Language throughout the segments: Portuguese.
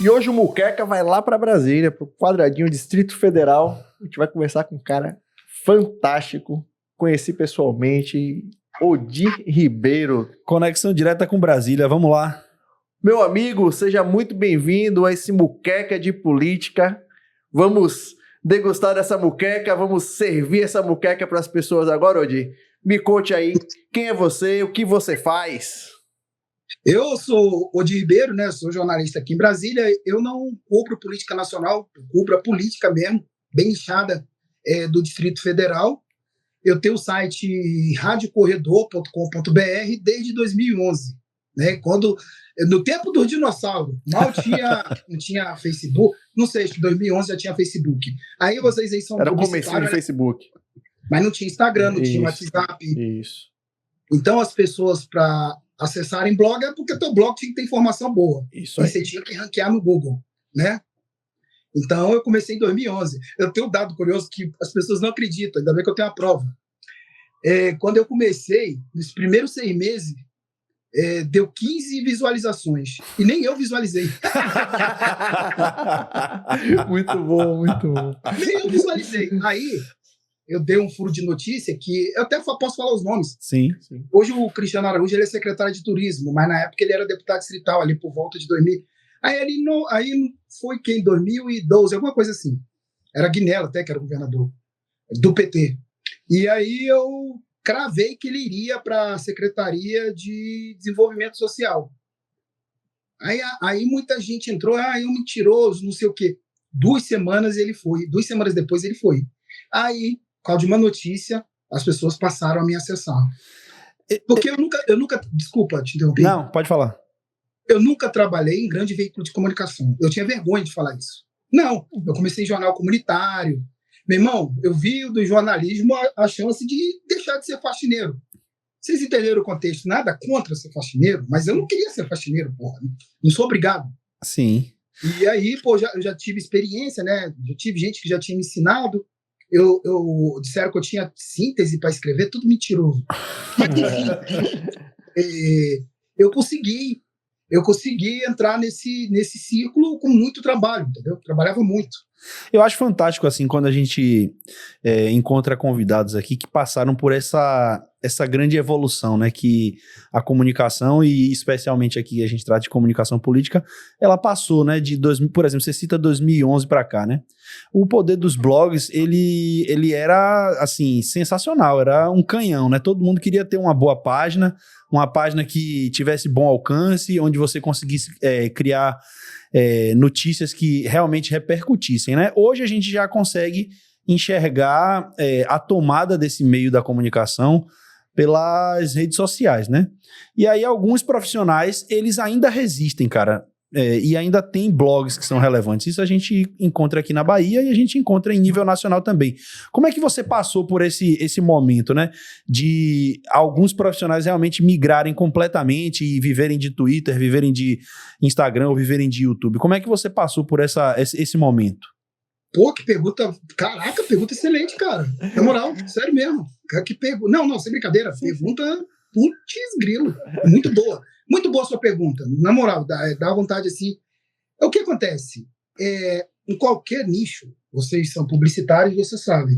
E hoje o Muqueca vai lá para Brasília, pro quadradinho Distrito Federal. A gente vai conversar com um cara fantástico. Conheci pessoalmente, Odir Ribeiro. Conexão direta com Brasília, vamos lá. Meu amigo, seja muito bem-vindo a esse Muqueca de política. Vamos degustar dessa muqueca, vamos servir essa muqueca para as pessoas agora, Odir. Me conte aí, quem é você, o que você faz? Eu sou Odir Ribeiro, né? Sou jornalista aqui em Brasília. Eu não cubro política nacional, eu cubro a política mesmo, bem inchada, do Distrito Federal. Eu tenho o site radiocorredor.com.br desde 2011, né? No tempo do dinossauro, não tinha Facebook, não sei, acho que 2011 já tinha Facebook. Aí vocês aí são Era o comecinho do Facebook. Mas não tinha Instagram, não tinha Isso, WhatsApp. Isso. Então as pessoas, para acessarem blog, é porque teu blog tinha que ter informação boa. Isso aí. E você tinha que ranquear no Google, né? Então eu comecei em 2011. Eu tenho um dado curioso que as pessoas não acreditam, ainda bem que eu tenho a prova. Quando eu comecei, nos primeiros 6 meses, deu 15 visualizações. E nem eu visualizei. Muito bom, muito bom. Nem eu visualizei. Aí eu dei um furo de notícia que eu até posso falar os nomes. Sim. Hoje o Cristiano Araújo ele é secretário de turismo, mas na época ele era deputado distrital, ali por volta de 2000. Aí foi que em 2012, alguma coisa assim. Era Guinella até que era o governador do PT. E aí eu cravei que ele iria para a Secretaria de Desenvolvimento Social. Aí muita gente entrou, é um mentiroso, não sei o quê. 2 semanas ele foi, 2 semanas depois ele foi. Aí, por causa de uma notícia, as pessoas passaram a me acessar. Porque eu nunca, desculpa te interromper. Não, pode falar. Eu nunca trabalhei em grande veículo de comunicação. Eu tinha vergonha de falar isso. Não, eu comecei em jornal comunitário. Meu irmão, eu vi do jornalismo a chance de deixar de ser faxineiro. Vocês entenderam o contexto? Nada contra ser faxineiro, mas eu não queria ser faxineiro, porra. Não sou obrigado. Sim. E aí, eu já tive experiência, né? Já tive gente que já tinha me ensinado. Disseram que eu tinha síntese para escrever, tudo mentiroso. Mas, enfim, eu consegui entrar nesse círculo com muito trabalho, entendeu? Trabalhava muito. Eu acho fantástico, assim, quando a gente encontra convidados aqui que passaram por essa grande evolução, né, que a comunicação, e especialmente aqui a gente trata de comunicação política, ela passou, né, por exemplo, você cita 2011 para cá, né? O poder dos blogs, ele era, assim, sensacional, era um canhão, né? Todo mundo queria ter uma boa página, uma página que tivesse bom alcance, onde você conseguisse criar notícias que realmente repercutissem, né? Hoje a gente já consegue enxergar a tomada desse meio da comunicação pelas redes sociais, né? E aí alguns profissionais, eles ainda resistem, cara, e ainda tem blogs que são relevantes. Isso a gente encontra aqui na Bahia e a gente encontra em nível nacional também. Como é que você passou por esse momento, né? De alguns profissionais realmente migrarem completamente e viverem de Twitter, viverem de Instagram ou viverem de YouTube. Como é que você passou por esse momento? Pô, que pergunta... Caraca, pergunta excelente, cara. Na moral, sério mesmo. Que pergunta... Não, sem brincadeira. Pergunta... Putz, grilo. Muito boa. Muito boa a sua pergunta. Na moral, dá vontade assim. O que acontece? Em qualquer nicho, vocês são publicitários, você sabe.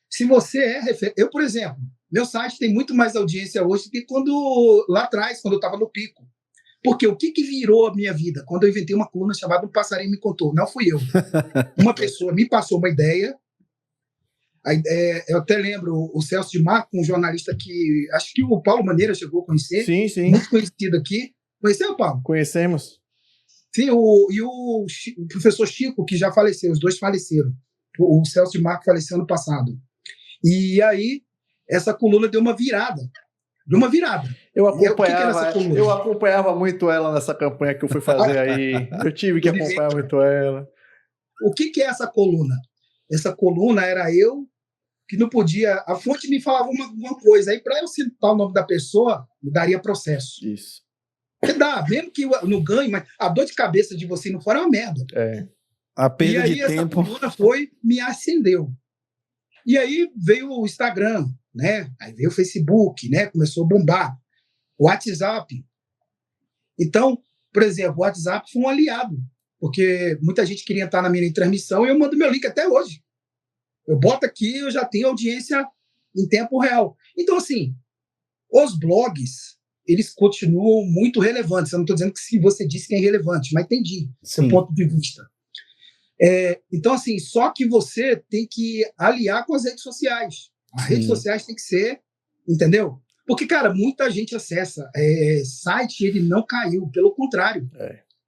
Se você eu, por exemplo, meu site tem muito mais audiência hoje do que lá atrás, quando eu estava no pico. Porque o que virou a minha vida? Quando eu inventei uma coluna chamada Um Passarinho Me Contou. Não fui eu. Uma pessoa me passou uma ideia. Eu até lembro o Celso de Marco, um jornalista que acho que o Paulo Maneira chegou a conhecer. Sim. Muito conhecido aqui. Conheceu, Paulo? Conhecemos. Sim, o professor Chico, que já faleceu, os dois faleceram. O Celso de Marco faleceu ano passado. E aí, essa coluna deu uma virada. Eu acompanhava muito ela nessa campanha que eu fui fazer aí. Eu tive que acompanhar muito ela. O que é essa coluna? Essa coluna era eu que não podia... A fonte me falava uma coisa. Aí, para eu citar o nome da pessoa, me daria processo. Isso. Porque dá, mesmo que eu não ganhe, mas a dor de cabeça de você não for é uma merda. A perda de tempo. E aí essa coluna me acendeu. E aí veio o Instagram, né? Aí veio o Facebook, né? Começou a bombar. O WhatsApp. Então, por exemplo, o WhatsApp foi um aliado. porque muita gente queria entrar na minha transmissão e eu mando meu link até hoje. Eu boto aqui, eu já tenho audiência em tempo real. Então, assim, os blogs, eles continuam muito relevantes. Eu não estou dizendo que se você disse que é irrelevante, mas entendi seu ponto de vista. Então, assim, só que você tem que aliar com as redes sociais. As redes sociais tem que ser, entendeu? Porque, cara, muita gente acessa. Site, ele não caiu, pelo contrário.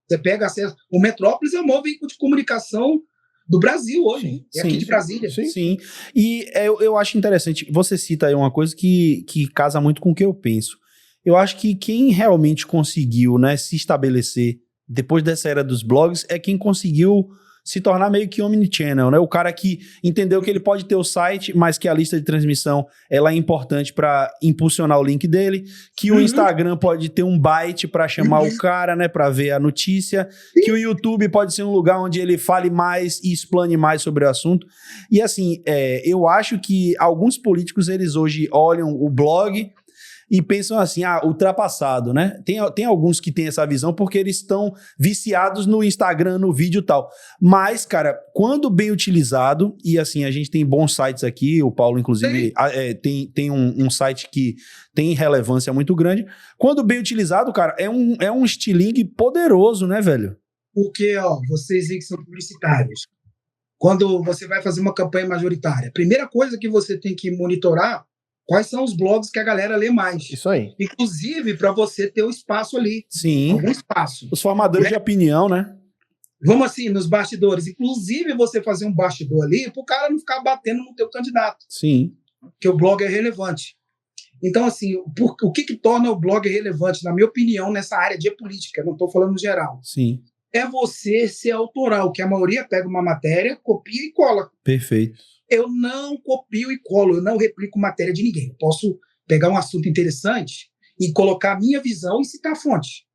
Você pega acesso. O Metrópolis é o maior veículo de comunicação do Brasil hoje. Aqui de Brasília. Sim. E eu acho interessante. Você cita aí uma coisa que casa muito com o que eu penso. Eu acho que quem realmente conseguiu, né, se estabelecer depois dessa era dos blogs é quem conseguiu se tornar meio que omnichannel, né? O cara que entendeu que ele pode ter o site, mas que a lista de transmissão ela é importante para impulsionar o link dele, que o Instagram pode ter um byte para chamar o cara, né, para ver a notícia, que o YouTube pode ser um lugar onde ele fale mais e explane mais sobre o assunto. E assim, eu acho que alguns políticos, eles hoje olham o blog e pensam assim, ultrapassado, né? Tem alguns que têm essa visão porque eles estão viciados no Instagram, no vídeo e tal. Mas, cara, quando bem utilizado, e assim, a gente tem bons sites aqui, o Paulo, inclusive, tem um site que tem relevância muito grande. Quando bem utilizado, cara, é um estilingue poderoso, né, velho? Porque, vocês aí que são publicitários, quando você vai fazer uma campanha majoritária, a primeira coisa que você tem que monitorar quais são os blogs que a galera lê mais. Isso aí. Inclusive, para você ter um espaço ali. Sim. Algum espaço. Os formadores de opinião, né? Vamos assim, nos bastidores. Inclusive, você fazer um bastidor ali para o cara não ficar batendo no teu candidato. Sim. Porque o blog é relevante. Então, assim, o que torna o blog relevante, na minha opinião, nessa área de política, não estou falando no geral. Sim. É você ser autoral, que a maioria pega uma matéria, copia e cola. Perfeito. Eu não copio e colo, eu não replico matéria de ninguém. Eu posso pegar um assunto interessante e colocar a minha visão e citar a fonte.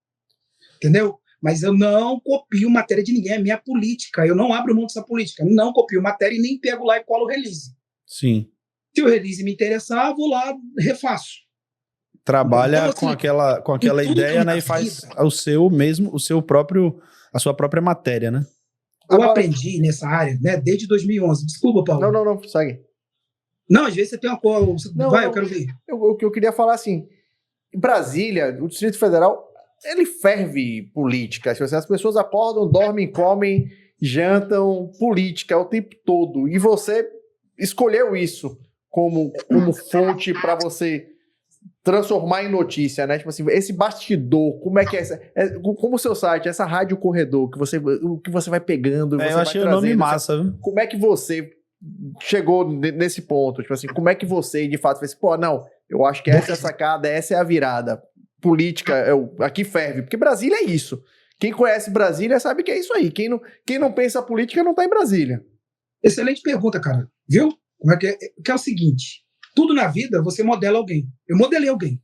Entendeu? Mas eu não copio matéria de ninguém, é minha política. Eu não abro mão dessa política. Não copio matéria e nem pego lá e colo o release. Sim. Se o release me interessar, vou lá, refaço. Trabalha então, assim, com aquela ideia, né? E faz a sua própria matéria, né? Eu aprendi nessa área, né, desde 2011. Desculpa, Paulo. Não, segue. Não, às vezes você tem uma coisa... eu quero ver. O que eu queria falar, assim, em Brasília, o Distrito Federal, ele ferve política. As pessoas acordam, dormem, comem, jantam, política o tempo todo. E você escolheu isso como fonte para você transformar em notícia, né? Tipo assim, esse bastidor, como é que como o seu site, essa rádio corredor, o que você vai pegando, você eu achei o nome massa, viu? Como é que você chegou nesse ponto? Tipo assim, como é que você, de fato, fez, eu acho que essa é a sacada, essa é a virada. Política, aqui ferve, porque Brasília é isso. Quem conhece Brasília sabe que é isso aí. Quem não pensa política não tá em Brasília. Excelente pergunta, cara. Viu? Como é que é? Que é o seguinte, tudo na vida você modela alguém. Eu modelei alguém.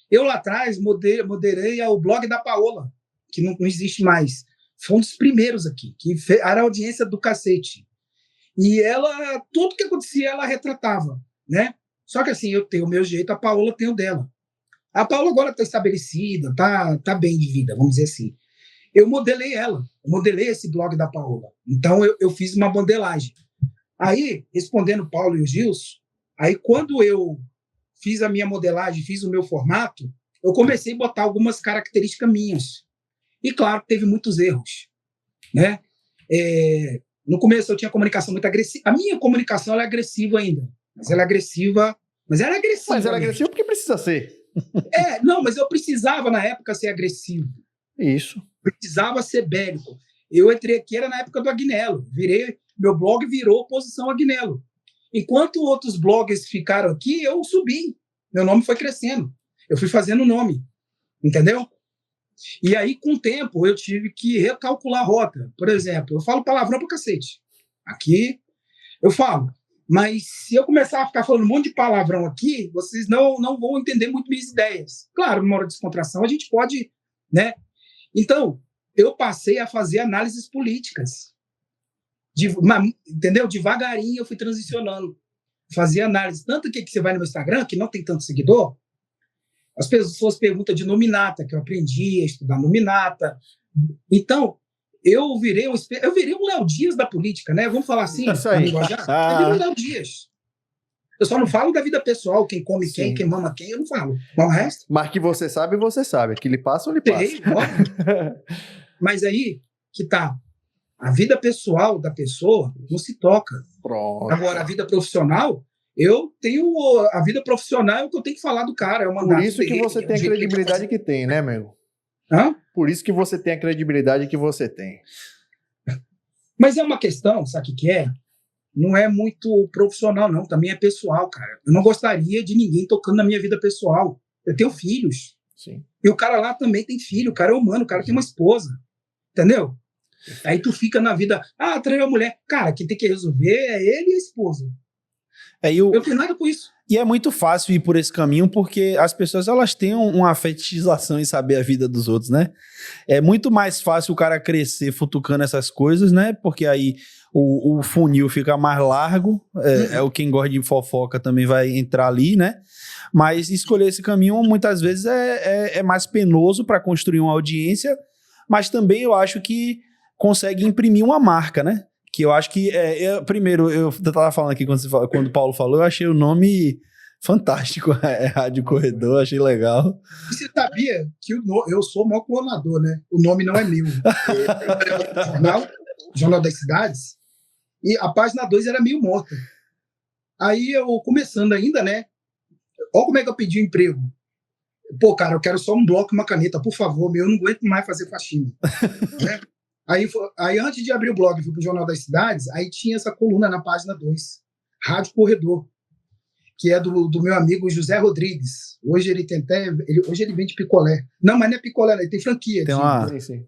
Eu lá atrás moderei o blog da Paola, que não existe mais. Foi um dos primeiros aqui, que era a audiência do cacete. E ela, tudo que acontecia, ela retratava, né? Só que assim, eu tenho o meu jeito, a Paola tem o dela. A Paola agora está estabelecida, tá bem de vida, vamos dizer assim. Eu modelei ela, eu modelei esse blog da Paola. Então, eu fiz uma modelagem. Aí, respondendo o Paulo e o Gilson, aí quando eu fiz a minha modelagem, fiz o meu formato, eu comecei a botar algumas características minhas. E claro, teve muitos erros, né? No começo eu tinha comunicação muito agressiva. A minha comunicação ela é agressiva ainda, mas ela é agressiva. Mas ela é agressiva. Mas ela é agressiva porque precisa ser. Não, mas eu precisava na época ser agressivo. Isso. Precisava ser bélico. Eu entrei aqui, era na época do Agnello. Meu blog virou oposição Agnello. Enquanto outros blogs ficaram aqui, eu subi. Meu nome foi crescendo. Eu fui fazendo nome. Entendeu? E aí, com o tempo, eu tive que recalcular a rota. Por exemplo, eu falo palavrão pra cacete. Aqui, eu falo. Mas se eu começar a ficar falando um monte de palavrão aqui, vocês não vão entender muito minhas ideias. Claro, numa hora de descontração, a gente pode, né? Então, eu passei a fazer análises políticas. Entendeu? Devagarinho eu fui transicionando. Fazia análise. Tanto que você vai no meu Instagram, que não tem tanto seguidor, as pessoas perguntam de nominata, que eu aprendi a estudar nominata. Então, eu virei um Léo Dias da política, né? Vamos falar assim, Isso aí. eu virei um Léo Dias. Eu só não falo da vida pessoal, quem come Sim. quem mama quem, eu não falo. Mas o resto, Mas que você sabe. Que lhe passa ou lhe passa. sei, óbvio. Mas aí que tá. A vida pessoal da pessoa não se toca. Pronto. Agora, a vida profissional, eu tenho. A vida profissional é o que eu tenho que falar do cara. É o mandato Por isso que dele, você é o tem a jeito credibilidade que tem, né, meu? Hã? Por isso que você tem a credibilidade que você tem. Mas é uma questão, sabe o que é? Não é muito profissional, não. Também é pessoal, cara. Eu não gostaria de ninguém tocando na minha vida pessoal. Eu tenho filhos. Sim. E o cara lá também tem filho. O cara é humano, o cara tem uma esposa. Entendeu? Aí tu fica na vida, traiu a mulher. Cara, quem tem que resolver é ele e a esposa. Eu não tenho nada com isso. E é muito fácil ir por esse caminho porque as pessoas elas têm uma fetichização em saber a vida dos outros, né? É muito mais fácil o cara crescer futucando essas coisas, né? Porque aí o funil fica mais largo, o quem gosta de fofoca também vai entrar ali, né? Mas escolher esse caminho muitas vezes é mais penoso para construir uma audiência, mas também eu acho que consegue imprimir uma marca, né? Que eu acho que, primeiro, eu tava falando aqui quando o Paulo falou, eu achei o nome fantástico, Rádio Corredor, achei legal. E você sabia que eu sou o maior clonador, né? O nome não é meu. Jornal das Cidades, e a página 2 era meio morta. Aí eu, começando ainda, né? Olha como é que eu pedi emprego. Pô, cara, eu quero só um bloco e uma caneta, por favor, eu não aguento mais fazer faxina. Né? Aí, antes de abrir o blog, fui pro Jornal das Cidades, aí tinha essa coluna na página 2, Rádio Corredor, que é do meu amigo José Rodrigues. Hoje ele tem até... Hoje ele vende picolé. Não, mas não é picolé, ele tem franquia. Tem uma... Sim.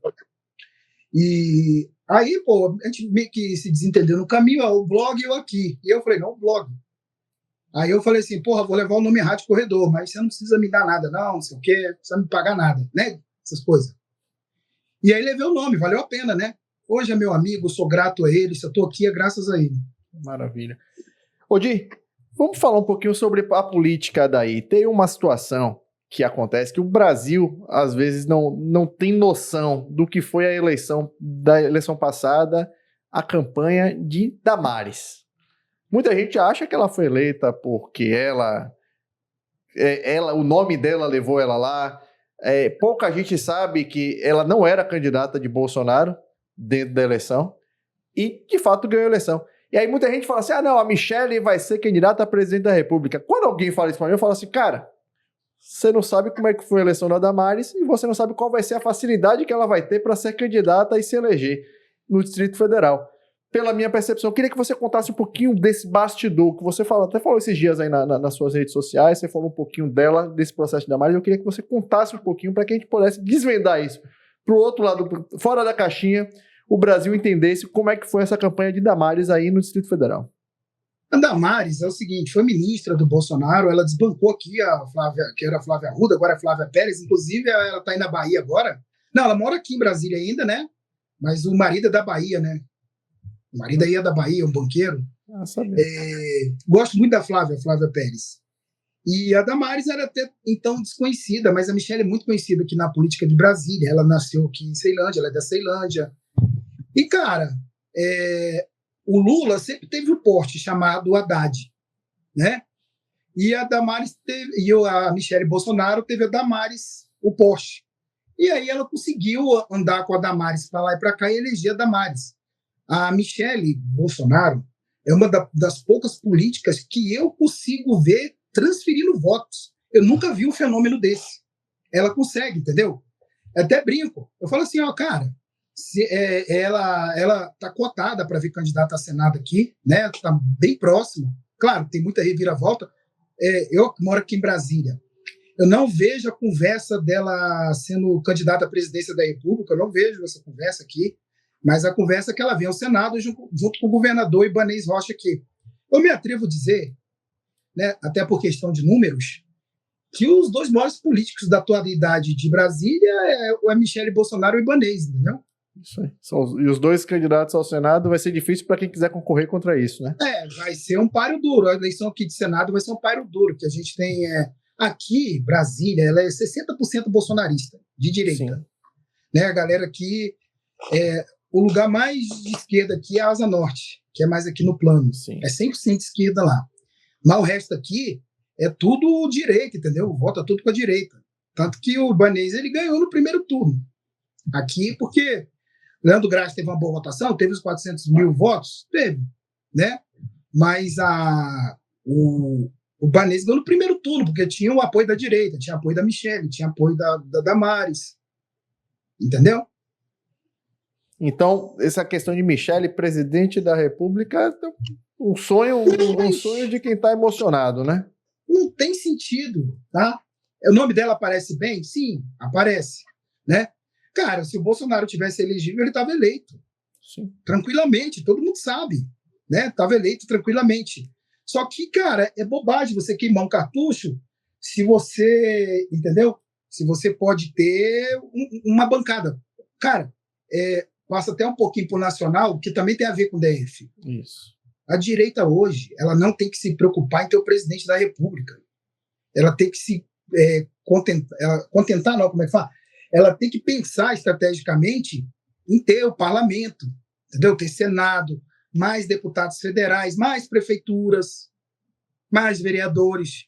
E aí, pô, a gente meio que se desentendeu no caminho, o blog e eu aqui. E eu falei, não, o blog. Aí eu falei assim, porra, vou levar o nome Rádio Corredor, mas você não precisa me dar nada, não sei o quê, não precisa me pagar nada, né? Essas coisas. E aí levei o nome, valeu a pena, né? Hoje é meu amigo, sou grato a ele, se eu tô aqui é graças a ele. Maravilha. Di, vamos falar um pouquinho sobre a política daí. Tem uma situação que acontece que o Brasil, às vezes, não tem noção do que foi a eleição da eleição passada, a campanha de Damares. Muita gente acha que ela foi eleita porque o nome dela levou ela lá. Pouca gente sabe que ela não era candidata de Bolsonaro dentro da eleição e, de fato, ganhou a eleição. E aí muita gente fala assim, não, a Michelle vai ser candidata a presidente da República. Quando alguém fala isso pra mim, eu falo assim, cara, você não sabe como é que foi a eleição da Damares e você não sabe qual vai ser a facilidade que ela vai ter para ser candidata e se eleger no Distrito Federal. Pela minha percepção, eu queria que você contasse um pouquinho desse bastidor, que você até falou esses dias aí nas suas redes sociais, você falou um pouquinho dela, desse processo de Damares, eu queria que você contasse um pouquinho para que a gente pudesse desvendar isso. Pro outro lado, fora da caixinha, o Brasil entendesse como é que foi essa campanha de Damares aí no Distrito Federal. A Damares é o seguinte, foi ministra do Bolsonaro, ela desbancou aqui a Flávia, que era a Flávia Arruda, agora é a Flávia Pérez, inclusive ela está aí na Bahia agora. Não, ela mora aqui em Brasília ainda, né? Mas o marido é da Bahia, né? O marido aí é da Bahia, um banqueiro. Gosto muito da Flávia Pérez. E a Damares era até então desconhecida, mas a Michelle é muito conhecida aqui na política de Brasília. Ela nasceu aqui em Ceilândia, ela é da Ceilândia. E, cara, o Lula sempre teve um porte chamado Haddad, né? E a Damares a Michelle Bolsonaro teve a Damares, o Porsche. E aí ela conseguiu andar com a Damares para lá e para cá e eleger a Damares. A Michelle Bolsonaro é uma das poucas políticas que eu consigo ver transferindo votos. Eu nunca vi um fenômeno desse. Ela consegue, entendeu? Eu até brinco. Eu falo assim, cara, ela está cotada para vir candidata a Senado aqui, né? Está bem próximo. Claro, tem muita reviravolta. Eu moro aqui em Brasília. Eu não vejo a conversa dela sendo candidata à presidência da República, eu não vejo essa conversa aqui, mas a conversa que ela vem ao Senado junto com o governador Ibanez Rocha aqui. Eu me atrevo a dizer, né, até por questão de números, que os dois maiores políticos da atualidade de Brasília é Michelle Bolsonaro e o Ibanez, entendeu? Isso aí. E os dois candidatos ao Senado vai ser difícil para quem quiser concorrer contra isso, né? Vai ser um páreo duro. A eleição aqui de Senado vai ser um páreo duro, que a gente tem... Aqui, Brasília, ela é 60% bolsonarista, de direita. Né? A galera aqui o lugar mais de esquerda aqui é a Asa Norte, que é mais aqui no plano. Sim. É 100% de esquerda lá. Mas o resto aqui é tudo direita, entendeu? Vota tudo com a direita. Tanto que o Ibanez, ele ganhou no primeiro turno. Aqui, porque Leandro Graça teve uma boa votação, teve os 400 mil votos, teve, né? Mas o Ibanez ganhou no primeiro turno, porque tinha o apoio da direita, tinha apoio da Michelle, tinha apoio da Damares. Entendeu? Então, essa questão de Michele, presidente da República, é um sonho de quem está emocionado, né? Não tem sentido, tá? O nome dela aparece bem? Sim, aparece, né? Cara, se o Bolsonaro tivesse elegível, ele estava eleito. Sim. Tranquilamente, todo mundo sabe, né? Estava eleito tranquilamente. Só que, cara, é bobagem você queimar um cartucho se você, entendeu? Se você pode ter uma bancada. Cara, passa até um pouquinho para o nacional, que também tem a ver com o DF. Isso. A direita hoje, ela não tem que se preocupar em ter o presidente da República. Ela tem que se contentar, não, como é que fala? Ela tem que pensar estrategicamente em ter o parlamento, entendeu? Ter Senado, mais deputados federais, mais prefeituras, mais vereadores.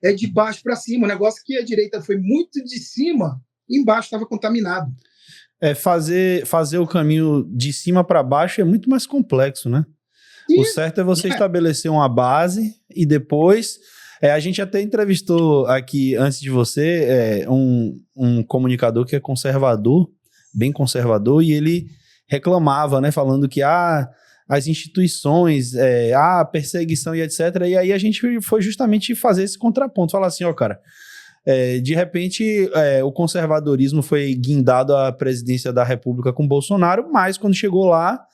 É de baixo para cima. O negócio que a direita foi muito de cima, e embaixo estava contaminado. Fazer o caminho de cima para baixo é muito mais complexo, né? E, o certo é você estabelecer uma base e depois... a gente até entrevistou aqui, antes de você, um comunicador que é conservador, bem conservador, e ele reclamava, né? Falando que as instituições, a perseguição e etc. E aí a gente foi justamente fazer esse contraponto. Falar assim, ó, cara, de repente o conservadorismo foi guindado à presidência da República com Bolsonaro, mas quando chegou lá,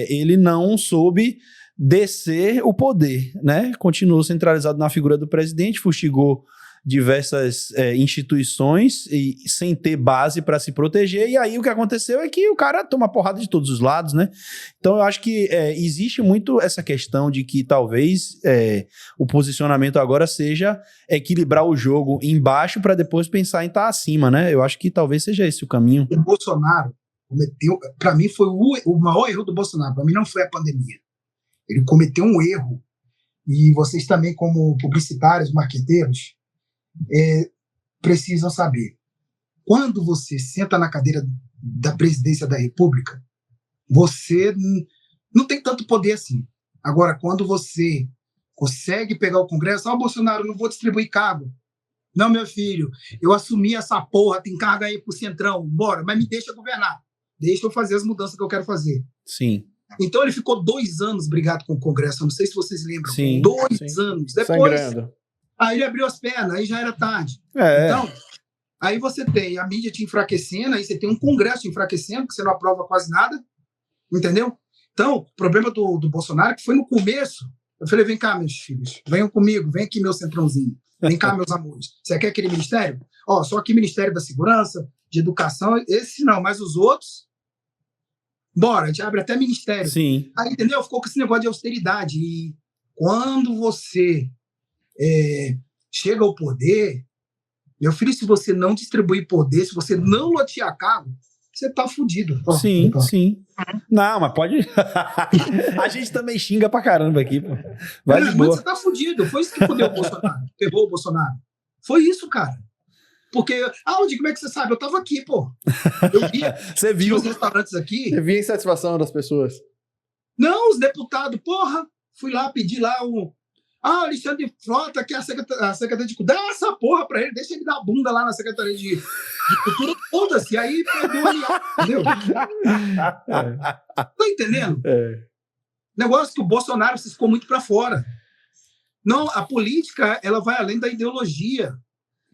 ele não soube descer o poder, né? Continuou centralizado na figura do presidente, fustigou diversas instituições e sem ter base para se proteger, e aí o que aconteceu é que o cara toma porrada de todos os lados, né? Então eu acho que existe muito essa questão de que talvez o posicionamento agora seja equilibrar o jogo embaixo para depois pensar em estar acima, né? Eu acho que talvez seja esse o caminho. O Bolsonaro cometeu, para mim foi o maior erro do Bolsonaro, para mim não foi a pandemia. Ele cometeu um erro, e vocês também, como publicitários, marqueteiros, precisam saber. Quando você senta na cadeira da presidência da República, você não tem tanto poder assim. Agora, quando você consegue pegar o Congresso, Bolsonaro, não vou distribuir cargo. Não, meu filho, eu assumi essa porra, tem carga aí pro Centrão, bora, mas me deixa governar. Deixa eu fazer as mudanças que eu quero fazer. Sim. Então ele ficou 2 anos brigado com o Congresso, eu não sei se vocês lembram. Sim, 2 anos. Depois, sangrando. aí ele abriu as pernas, aí já era tarde. Então, aí você tem a mídia te enfraquecendo, aí você tem um Congresso te enfraquecendo, que você não aprova quase nada, entendeu? Então, o problema do Bolsonaro, que foi no começo, eu falei, vem cá, meus filhos, venham comigo, vem aqui meu centrãozinho, vem cá, meus amores. Você quer aquele ministério? Só aqui Ministério da Segurança, de Educação, esse não, mas os outros... Bora, a gente abre até ministério. Sim. Aí, entendeu? Ficou com esse negócio de austeridade. E quando você chega ao poder, meu filho, se você não distribuir poder, se você não lotear cargo, você tá fudido. Sim, sim. Não, mas pode... A gente também xinga pra caramba aqui, pô. Vai de boa. Mas você tá fudido. Foi isso que fudeu o Bolsonaro. Pegou o Bolsonaro. Foi isso, cara. Porque, Aldi, como é que você sabe? Eu tava aqui, pô. Eu vi. Você viu os restaurantes aqui. Você via a insatisfação das pessoas. Não, os deputados, porra. Fui lá, pedi lá Alexandre Frota, que é a secretaria de Cultura. Dá essa porra pra ele, deixa ele dar bunda lá na Secretaria de Cultura. Foda-se, aí pegou ali, entendeu? Tá entendendo? Negócio que o Bolsonaro se ficou muito pra fora. Não, a política, ela vai além da ideologia.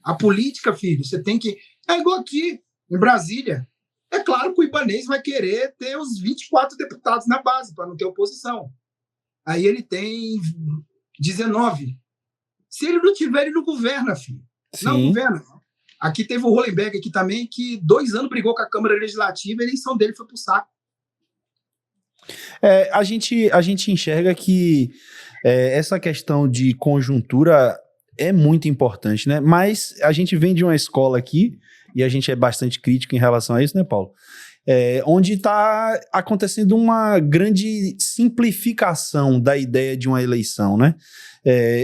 A política, filho, você tem que... É igual aqui, em Brasília. É claro que o Ibanez vai querer ter os 24 deputados na base, para não ter oposição. Aí ele tem 19. Se ele não tiver, ele não governa, filho. Sim. Não governa. Aqui teve o Hollenberg aqui também, que 2 anos brigou com a Câmara Legislativa, a eleição dele foi pro saco. A gente enxerga que essa questão de conjuntura é muito importante, né? Mas a gente vem de uma escola aqui, e a gente é bastante crítico em relação a isso, né, Paulo? onde está acontecendo uma grande simplificação da ideia de uma eleição, né?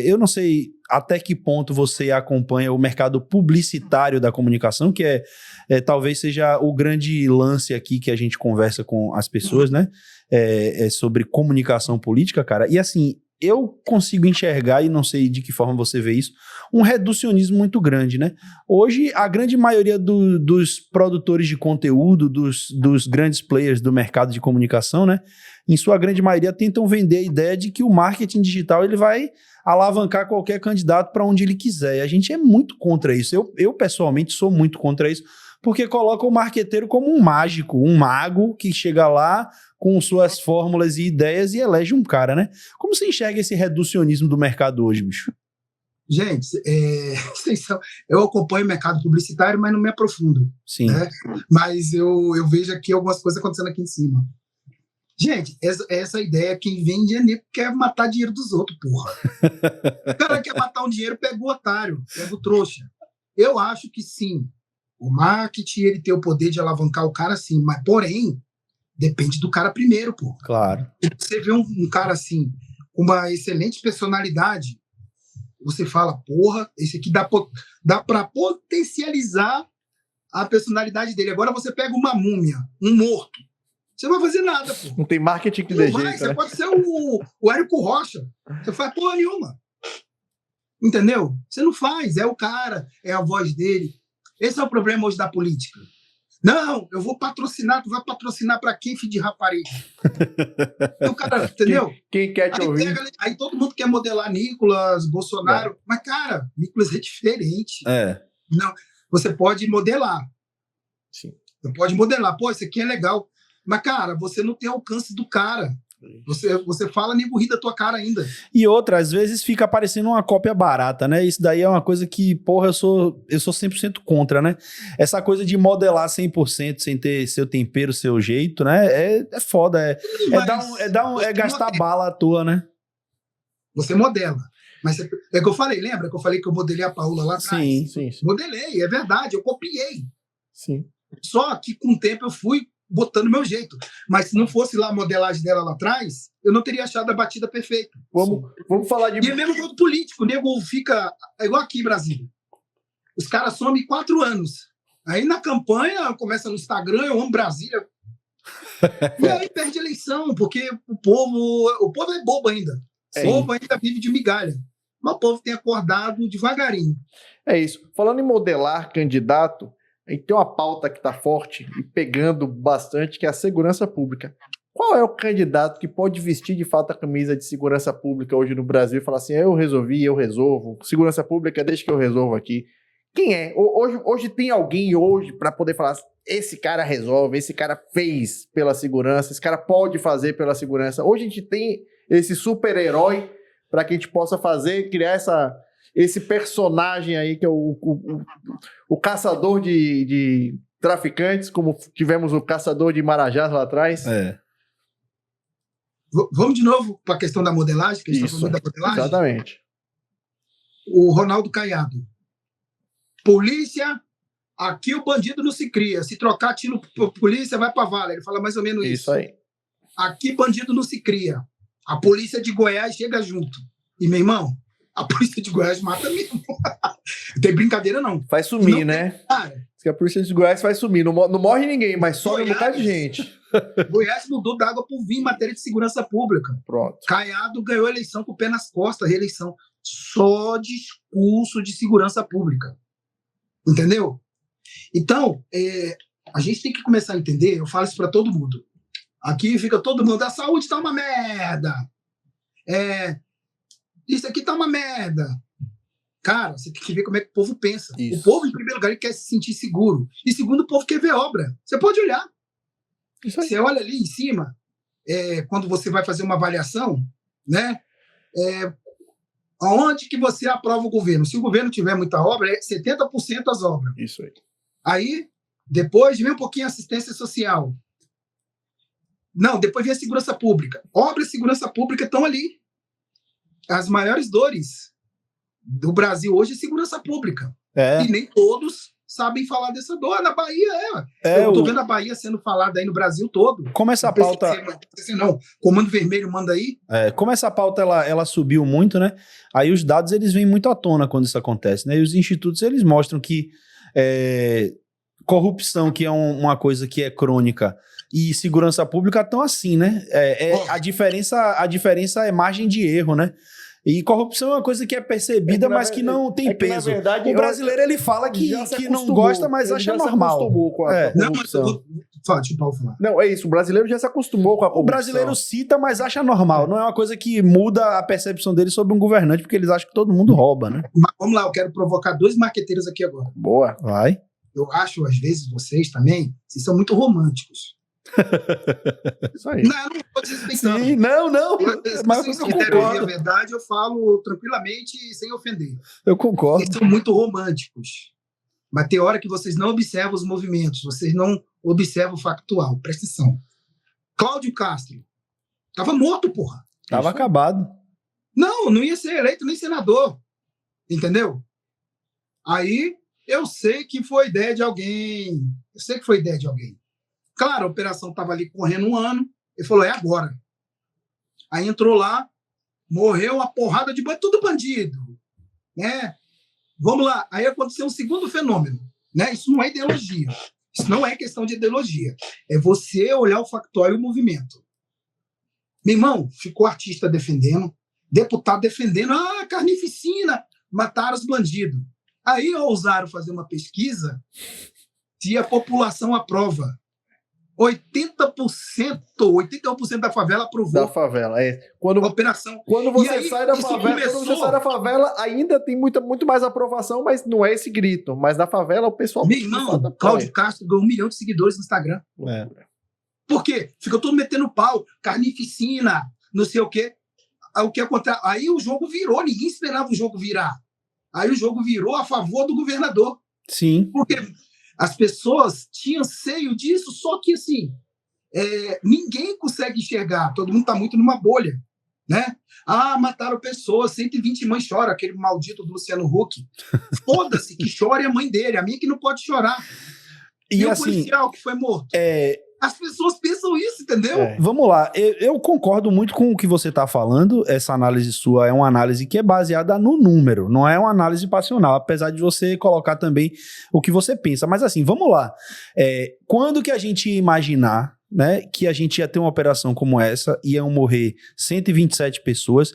Eu não sei até que ponto você acompanha o mercado publicitário da comunicação, que talvez seja o grande lance aqui que a gente conversa com as pessoas, né? Sobre comunicação política, cara. E assim, eu consigo enxergar, e não sei de que forma você vê isso, um reducionismo muito grande, né? Hoje, a grande maioria dos produtores de conteúdo, dos grandes players do mercado de comunicação, né? Em sua grande maioria, tentam vender a ideia de que o marketing digital ele vai alavancar qualquer candidato para onde ele quiser. E a gente é muito contra isso. Eu, pessoalmente, sou muito contra isso, porque coloca o marqueteiro como um mágico, um mago que chega lá com suas fórmulas e ideias e elege um cara, né? Como você enxerga esse reducionismo do mercado hoje, bicho? Gente, eu acompanho o mercado publicitário, mas não me aprofundo. Sim. Né? Mas eu vejo aqui algumas coisas acontecendo aqui em cima. Gente, essa ideia, quem vende é nego que quer matar dinheiro dos outros, porra. O cara quer matar um dinheiro, pega o otário, pega o trouxa. Eu acho que sim. O marketing, ele tem o poder de alavancar o cara, sim. Mas, porém, depende do cara primeiro, porra. Claro. Você vê um cara assim, com uma excelente personalidade, você fala, porra, esse aqui dá pra potencializar a personalidade dele. Agora você pega uma múmia, um morto. Você não vai fazer nada, pô. Não tem marketing que dê jeito, Você né? pode ser o Érico Rocha. Você faz porra nenhuma. Entendeu? Você não faz. É o cara, é a voz dele. Esse é o problema hoje da política. Não, eu vou patrocinar. Tu vai patrocinar pra quem, filho de rapariga? O cara, entendeu? Quem quer te ouvir? Aí todo mundo quer modelar Nicolas, Bolsonaro. Mas, cara, Nicolas é diferente. Não, você pode modelar. Sim. Você pode modelar. Pô, isso aqui é legal. Mas, cara, você não tem alcance do cara. Você fala, nego ri da tua cara ainda. E outra, às vezes fica parecendo uma cópia barata, né? Isso daí é uma coisa que, porra, eu sou 100% contra, né? Essa coisa de modelar 100% sem ter seu tempero, seu jeito, né? É foda. É gastar bala à toa, né? Você modela. Mas é que eu falei, lembra que eu falei que eu modelei a Paola lá atrás? Sim. Modelei, é verdade, eu copiei. Sim. Só que com o tempo eu fui botando meu jeito. Mas se não fosse lá a modelagem dela lá atrás, eu não teria achado a batida perfeita. Vamos falar de... E é mesmo jogo político. O nego fica... É igual aqui em Brasília. Os caras somem 4 anos. Aí na campanha, começa no Instagram, eu amo Brasília. E aí perde a eleição, porque o povo é bobo ainda. O povo ainda vive de migalha. Mas o povo tem acordado devagarinho. É isso. Falando em modelar candidato, a gente tem uma pauta que está forte e pegando bastante, que é a segurança pública. Qual é o candidato que pode vestir de fato a camisa de segurança pública hoje no Brasil e falar assim, eu resolvo, segurança pública deixa que eu resolvo aqui? Quem é? Hoje tem alguém para poder falar, esse cara resolve, esse cara fez pela segurança, esse cara pode fazer pela segurança. Hoje a gente tem esse super-herói para que a gente possa criar esse personagem aí que é o caçador de traficantes, como tivemos o caçador de Marajás lá atrás. Vamos de novo para a questão da modelagem, que a gente está falando da modelagem? Exatamente. O Ronaldo Caiado. Polícia, aqui o bandido não se cria. Se trocar tiro por polícia, vai para vala. Ele fala mais ou menos isso. Isso aí. Aqui bandido não se cria. A polícia de Goiás chega junto. E, meu irmão, a polícia de Goiás mata mesmo. Não tem brincadeira, não. Faz sumir, né? Cara, diz que a polícia de Goiás faz sumir. Não morre ninguém, mas sobe um bocado de gente. Goiás mudou da água por vinho em matéria de segurança pública. Pronto. Caiado ganhou a eleição com o pé nas costas, reeleição. Só discurso de segurança pública. Entendeu? Então, a gente tem que começar a entender, eu falo isso para todo mundo. Aqui fica todo mundo, a saúde tá uma merda. Isso aqui tá uma merda. Cara, você tem que ver como é que o povo pensa. Isso. O povo, em primeiro lugar, ele quer se sentir seguro. E segundo, o povo quer ver obra. Você pode olhar. Você olha ali em cima, quando você vai fazer uma avaliação, né? Aonde que você aprova o governo? Se o governo tiver muita obra, é 70% as obras. Isso aí. Aí, depois vem um pouquinho a assistência social. Não, depois vem a segurança pública. Obra e segurança pública estão ali. As maiores dores do Brasil hoje é segurança pública. E nem todos sabem falar dessa dor. Na Bahia, eu tô vendo a Bahia sendo falada aí no Brasil todo. Como essa pauta... Não, Comando Vermelho manda aí. Como essa pauta ela subiu muito, né? Aí os dados eles vêm muito à tona quando isso acontece, né? E os institutos eles mostram que corrupção, que é uma coisa que é crônica, e segurança pública estão assim, né? A diferença é margem de erro, né? E corrupção é uma coisa que é percebida, mas que não tem peso. Na verdade, o brasileiro ele fala que não gosta, mas acha normal. Se acostumou com a corrupção. Não, mas deixa o Paulo falar. Não, é isso. O brasileiro já se acostumou com a corrupção. O brasileiro cita, mas acha normal. Não é uma coisa que muda a percepção dele sobre um governante, porque eles acham que todo mundo rouba, né? Mas vamos lá, eu quero provocar 2 marqueteiros aqui agora. Boa. Vai. Eu acho, às vezes, vocês também, vocês são muito românticos. Isso aí. Não, eu não estou desrespeitando. Sim, não. Mas se vocês quiserem ouvir a verdade, eu falo tranquilamente e sem ofender. Eu concordo. Vocês são muito românticos. Mas tem hora que vocês não observam os movimentos, vocês não observam o factual. Presta atenção. Cláudio Castro estava morto, porra. Tava acabado. Não ia ser eleito nem senador. Entendeu? Aí eu sei que foi ideia de alguém. Claro, a operação estava ali correndo 1 ano. Ele falou, é agora. Aí entrou lá, morreu uma porrada de bandido, tudo bandido. Né? Vamos lá. Aí aconteceu um segundo fenômeno. Né? Isso não é ideologia. Isso não é questão de ideologia. É você olhar o factual e o movimento. Meu irmão, ficou artista defendendo, deputado defendendo, carnificina, mataram os bandidos. Aí ousaram fazer uma pesquisa se a população aprova. 81% da favela aprovou. Da favela, a operação. Quando você sai da favela, ainda tem muito mais aprovação, mas não é esse grito. Mas na favela o pessoal... Meu irmão, Cláudio Castro ganhou 1 milhão de seguidores no Instagram. Por quê? Fica todo metendo pau, carnificina, não sei o quê. O que acontece? Aí o jogo virou, ninguém esperava o jogo virar. Aí o jogo virou a favor do governador. Sim. Porque as pessoas tinham anseio disso, só que assim, ninguém consegue enxergar, todo mundo está muito numa bolha. Né? Mataram pessoas, 120 mães choram, aquele maldito do Luciano Huck. Foda-se, que chora é a mãe dele, a minha que não pode chorar. E o policial que foi morto. As pessoas pensam isso, entendeu? Vamos lá, eu concordo muito com o que você está falando. Essa análise sua é uma análise que é baseada no número, não é uma análise passional, apesar de você colocar também o que você pensa. Mas assim, vamos lá. Quando que a gente ia imaginar, né, que a gente ia ter uma operação como essa, iam morrer 127 pessoas,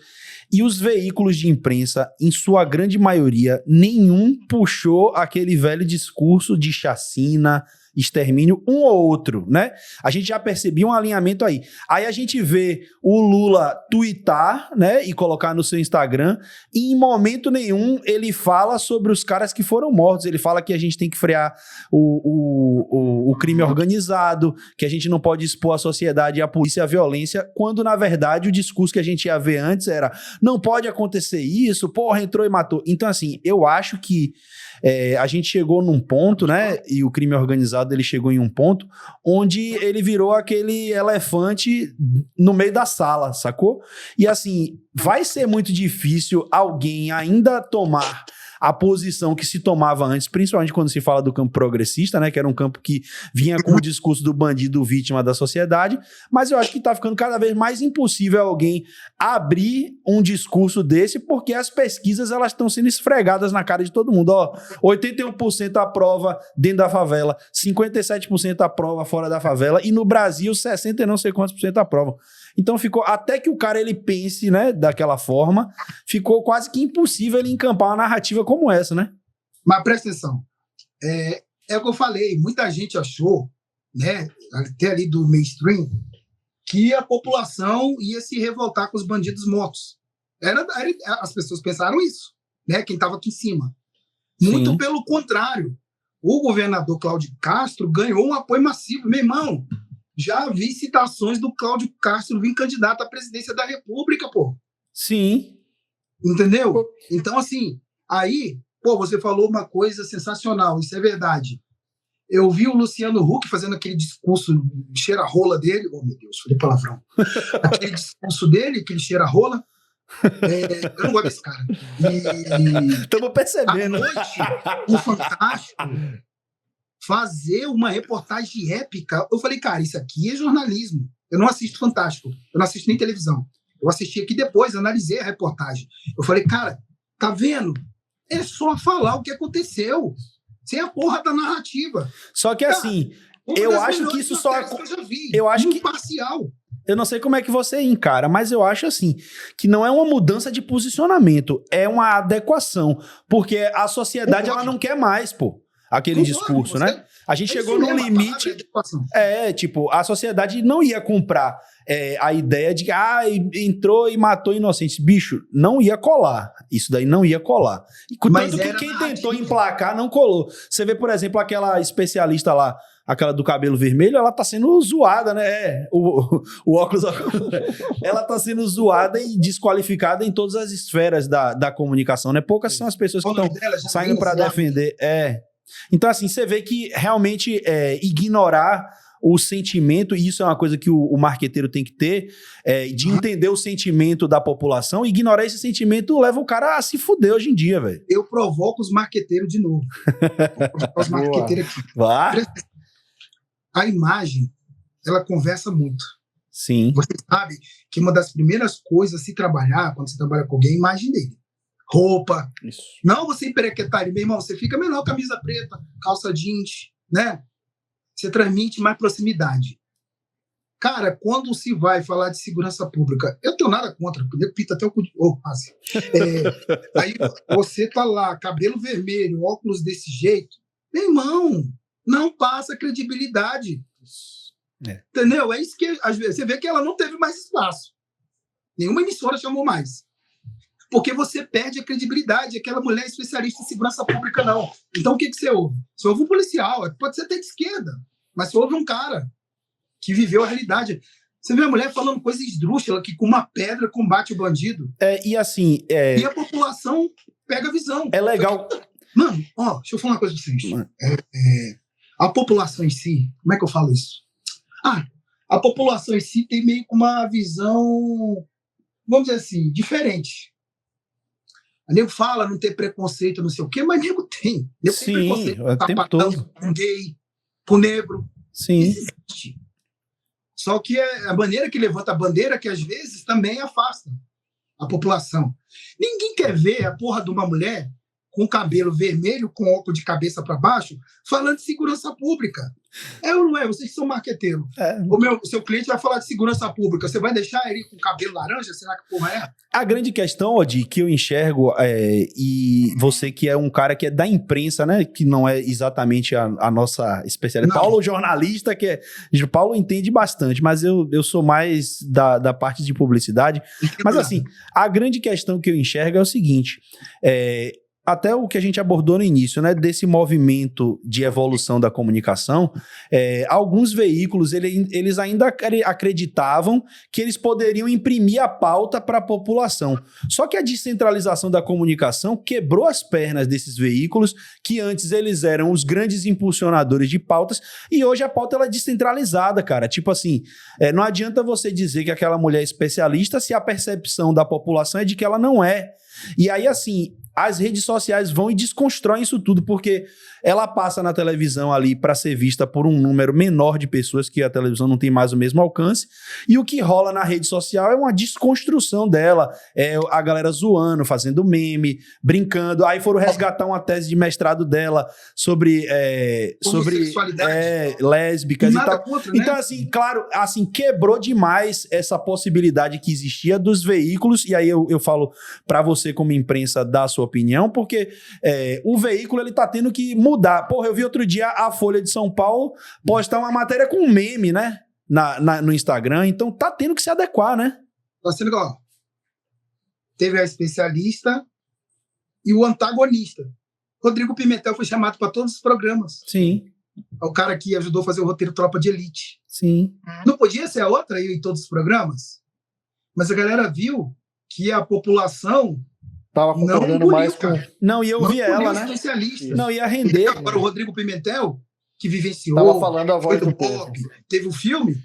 e os veículos de imprensa, em sua grande maioria, nenhum puxou aquele velho discurso de chacina, extermínio, um ou outro, né? A gente já percebia um alinhamento aí. Aí a gente vê o Lula tuitar, né, e colocar no seu Instagram, e em momento nenhum ele fala sobre os caras que foram mortos. Ele fala que a gente tem que frear o crime organizado, que a gente não pode expor a sociedade e a polícia à violência, quando na verdade o discurso que a gente ia ver antes era, não pode acontecer isso, porra, entrou e matou. Então assim, eu acho que a gente chegou num ponto, né, e o crime organizado ele chegou em um ponto onde ele virou aquele elefante no meio da sala, sacou? E assim, vai ser muito difícil alguém ainda tomar a posição que se tomava antes, principalmente quando se fala do campo progressista, né, que era um campo que vinha com o discurso do bandido vítima da sociedade, mas eu acho que tá ficando cada vez mais impossível alguém abrir um discurso desse, porque as pesquisas elas estão sendo esfregadas na cara de todo mundo. 81% aprova dentro da favela, 57% aprova fora da favela, e no Brasil 60 e não sei quantos por cento aprovam. Então ficou, até que o cara ele pense, né, daquela forma, ficou quase que impossível ele encampar uma narrativa como essa, né? Mas presta atenção, é o que eu falei, muita gente achou, né, até ali do mainstream, que a população ia se revoltar com os bandidos mortos. As pessoas pensaram isso, né, quem estava aqui em cima. Muito Sim. pelo contrário, o governador Cláudio Castro ganhou um apoio massivo. Meu irmão, já vi citações do Cláudio Castro vir candidato à presidência da República, pô. Sim. Entendeu? Então, assim, aí, pô, você falou uma coisa sensacional, isso é verdade. Eu vi o Luciano Huck fazendo aquele discurso cheira-rola dele, oh meu Deus, falei palavrão. Aquele discurso dele, aquele cheira-rola, Eu não gosto desse cara. Estamos À percebendo. noite, o Fantástico fazer uma reportagem épica. Eu falei, cara, isso aqui é jornalismo. Eu não assisto Fantástico. Eu não assisto nem televisão. Eu assisti aqui depois, analisei a reportagem. Eu falei, cara, tá vendo? É só falar o que aconteceu. Sem a porra da narrativa. Só que Cara, assim, uma eu das acho que melhores isso só... matérias que eu já vi. Eu acho que... Imparcial. Eu não sei como é que você encara, mas eu acho assim, que não é uma mudança de posicionamento, é uma adequação, porque a sociedade ela não quer mais, pô, aquele discurso, né? A gente chegou num limite, tipo, a sociedade não ia comprar a ideia de que entrou e matou inocentes. Bicho, não ia colar. Isso daí não ia colar. E tanto que quem tentou emplacar não colou. Você vê, por exemplo, aquela especialista lá, aquela do cabelo vermelho, ela tá sendo zoada, né? O óculos... ela tá sendo zoada e desqualificada em todas as esferas da comunicação, né? Poucas são as pessoas que estão saindo para defender. Então, assim, você vê que realmente ignorar o sentimento, e isso é uma coisa que o marqueteiro tem que ter, de entender o sentimento da população. Ignorar esse sentimento leva o cara a se fuder hoje em dia, velho. Eu provoco os marqueteiros de novo. Os marqueteiros aqui. Vá. A imagem, ela conversa muito. Sim. Você sabe que uma das primeiras coisas a se trabalhar, quando você trabalha com alguém, é a imagem dele. Roupa. Isso. Não você emperequetar ele, meu irmão, você fica melhor, camisa preta, calça jeans, né? Você transmite mais proximidade. Cara, quando se vai falar de segurança pública, eu tenho nada contra, porque pita até o cu de... aí você tá lá, cabelo vermelho, óculos desse jeito, meu irmão, não passa credibilidade. Entendeu? É isso que, às vezes, você vê que ela não teve mais espaço. Nenhuma emissora chamou mais. Porque você perde a credibilidade. Aquela mulher é especialista em segurança pública, não. Então, o que você ouve? Você ouve um policial, pode ser até de esquerda, mas você ouve um cara que viveu a realidade. Você vê a mulher falando coisa esdrúxula, que com uma pedra combate o bandido. E assim... E a população pega a visão. É legal... Mano, deixa eu falar uma coisa pra vocês. A população em si, como é que eu falo isso? A população em si tem meio que uma visão, vamos dizer assim, diferente. O nego fala não ter preconceito, não sei o quê, mas nego tem. Nego tem preconceito com sapatão, com gay, com negro. Sim. Existe. Só que é a maneira que levanta a bandeira que às vezes também afasta a população. Ninguém quer ver a porra de uma mulher com cabelo vermelho, com óculos de cabeça para baixo, falando de segurança pública. É ou não é? Vocês que são marqueteiros. O seu cliente vai falar de segurança pública. Você vai deixar ele com cabelo laranja? Será que porra é? A grande questão, Odi, que eu enxergo, e você que é um cara que é da imprensa, né? Que não é exatamente a nossa especialidade. Não. Paulo, jornalista, Paulo entende bastante, mas eu sou mais da parte de publicidade. Mas assim, a grande questão que eu enxergo é o seguinte... até o que a gente abordou no início, né, desse movimento de evolução da comunicação, alguns veículos, eles ainda acreditavam que eles poderiam imprimir a pauta para a população. Só que a descentralização da comunicação quebrou as pernas desses veículos, que antes eles eram os grandes impulsionadores de pautas, e hoje a pauta ela é descentralizada, cara. Tipo assim, não adianta você dizer que aquela mulher é especialista se a percepção da população é de que ela não é. E aí, assim, as redes sociais vão e desconstroem isso tudo, porque ela passa na televisão ali para ser vista por um número menor de pessoas, que a televisão não tem mais o mesmo alcance, e o que rola na rede social é uma desconstrução dela, a galera zoando, fazendo meme, brincando. Aí foram resgatar uma tese de mestrado dela sobre lésbicas e tal. Contra, né? Então, assim, claro, assim, quebrou demais essa possibilidade que existia dos veículos, e aí eu falo para você como imprensa dar a sua opinião, porque o veículo ele tá tendo que mudar. Porra, eu vi outro dia a Folha de São Paulo postar uma matéria com um meme, né? No Instagram, então tá tendo que se adequar, né? Tá sendo igual. Teve a especialista e o antagonista. Rodrigo Pimentel foi chamado para todos os programas. Sim. É o cara que ajudou a fazer o roteiro Tropa de Elite. Sim. Não podia ser a outra aí em todos os programas? Mas a galera viu que a população tava concordando mais com... Não, e eu vi ela, né? Não, ia render. Agora o Rodrigo Pimentel, que vivenciou... Tava falando a voz do povo. Teve o filme.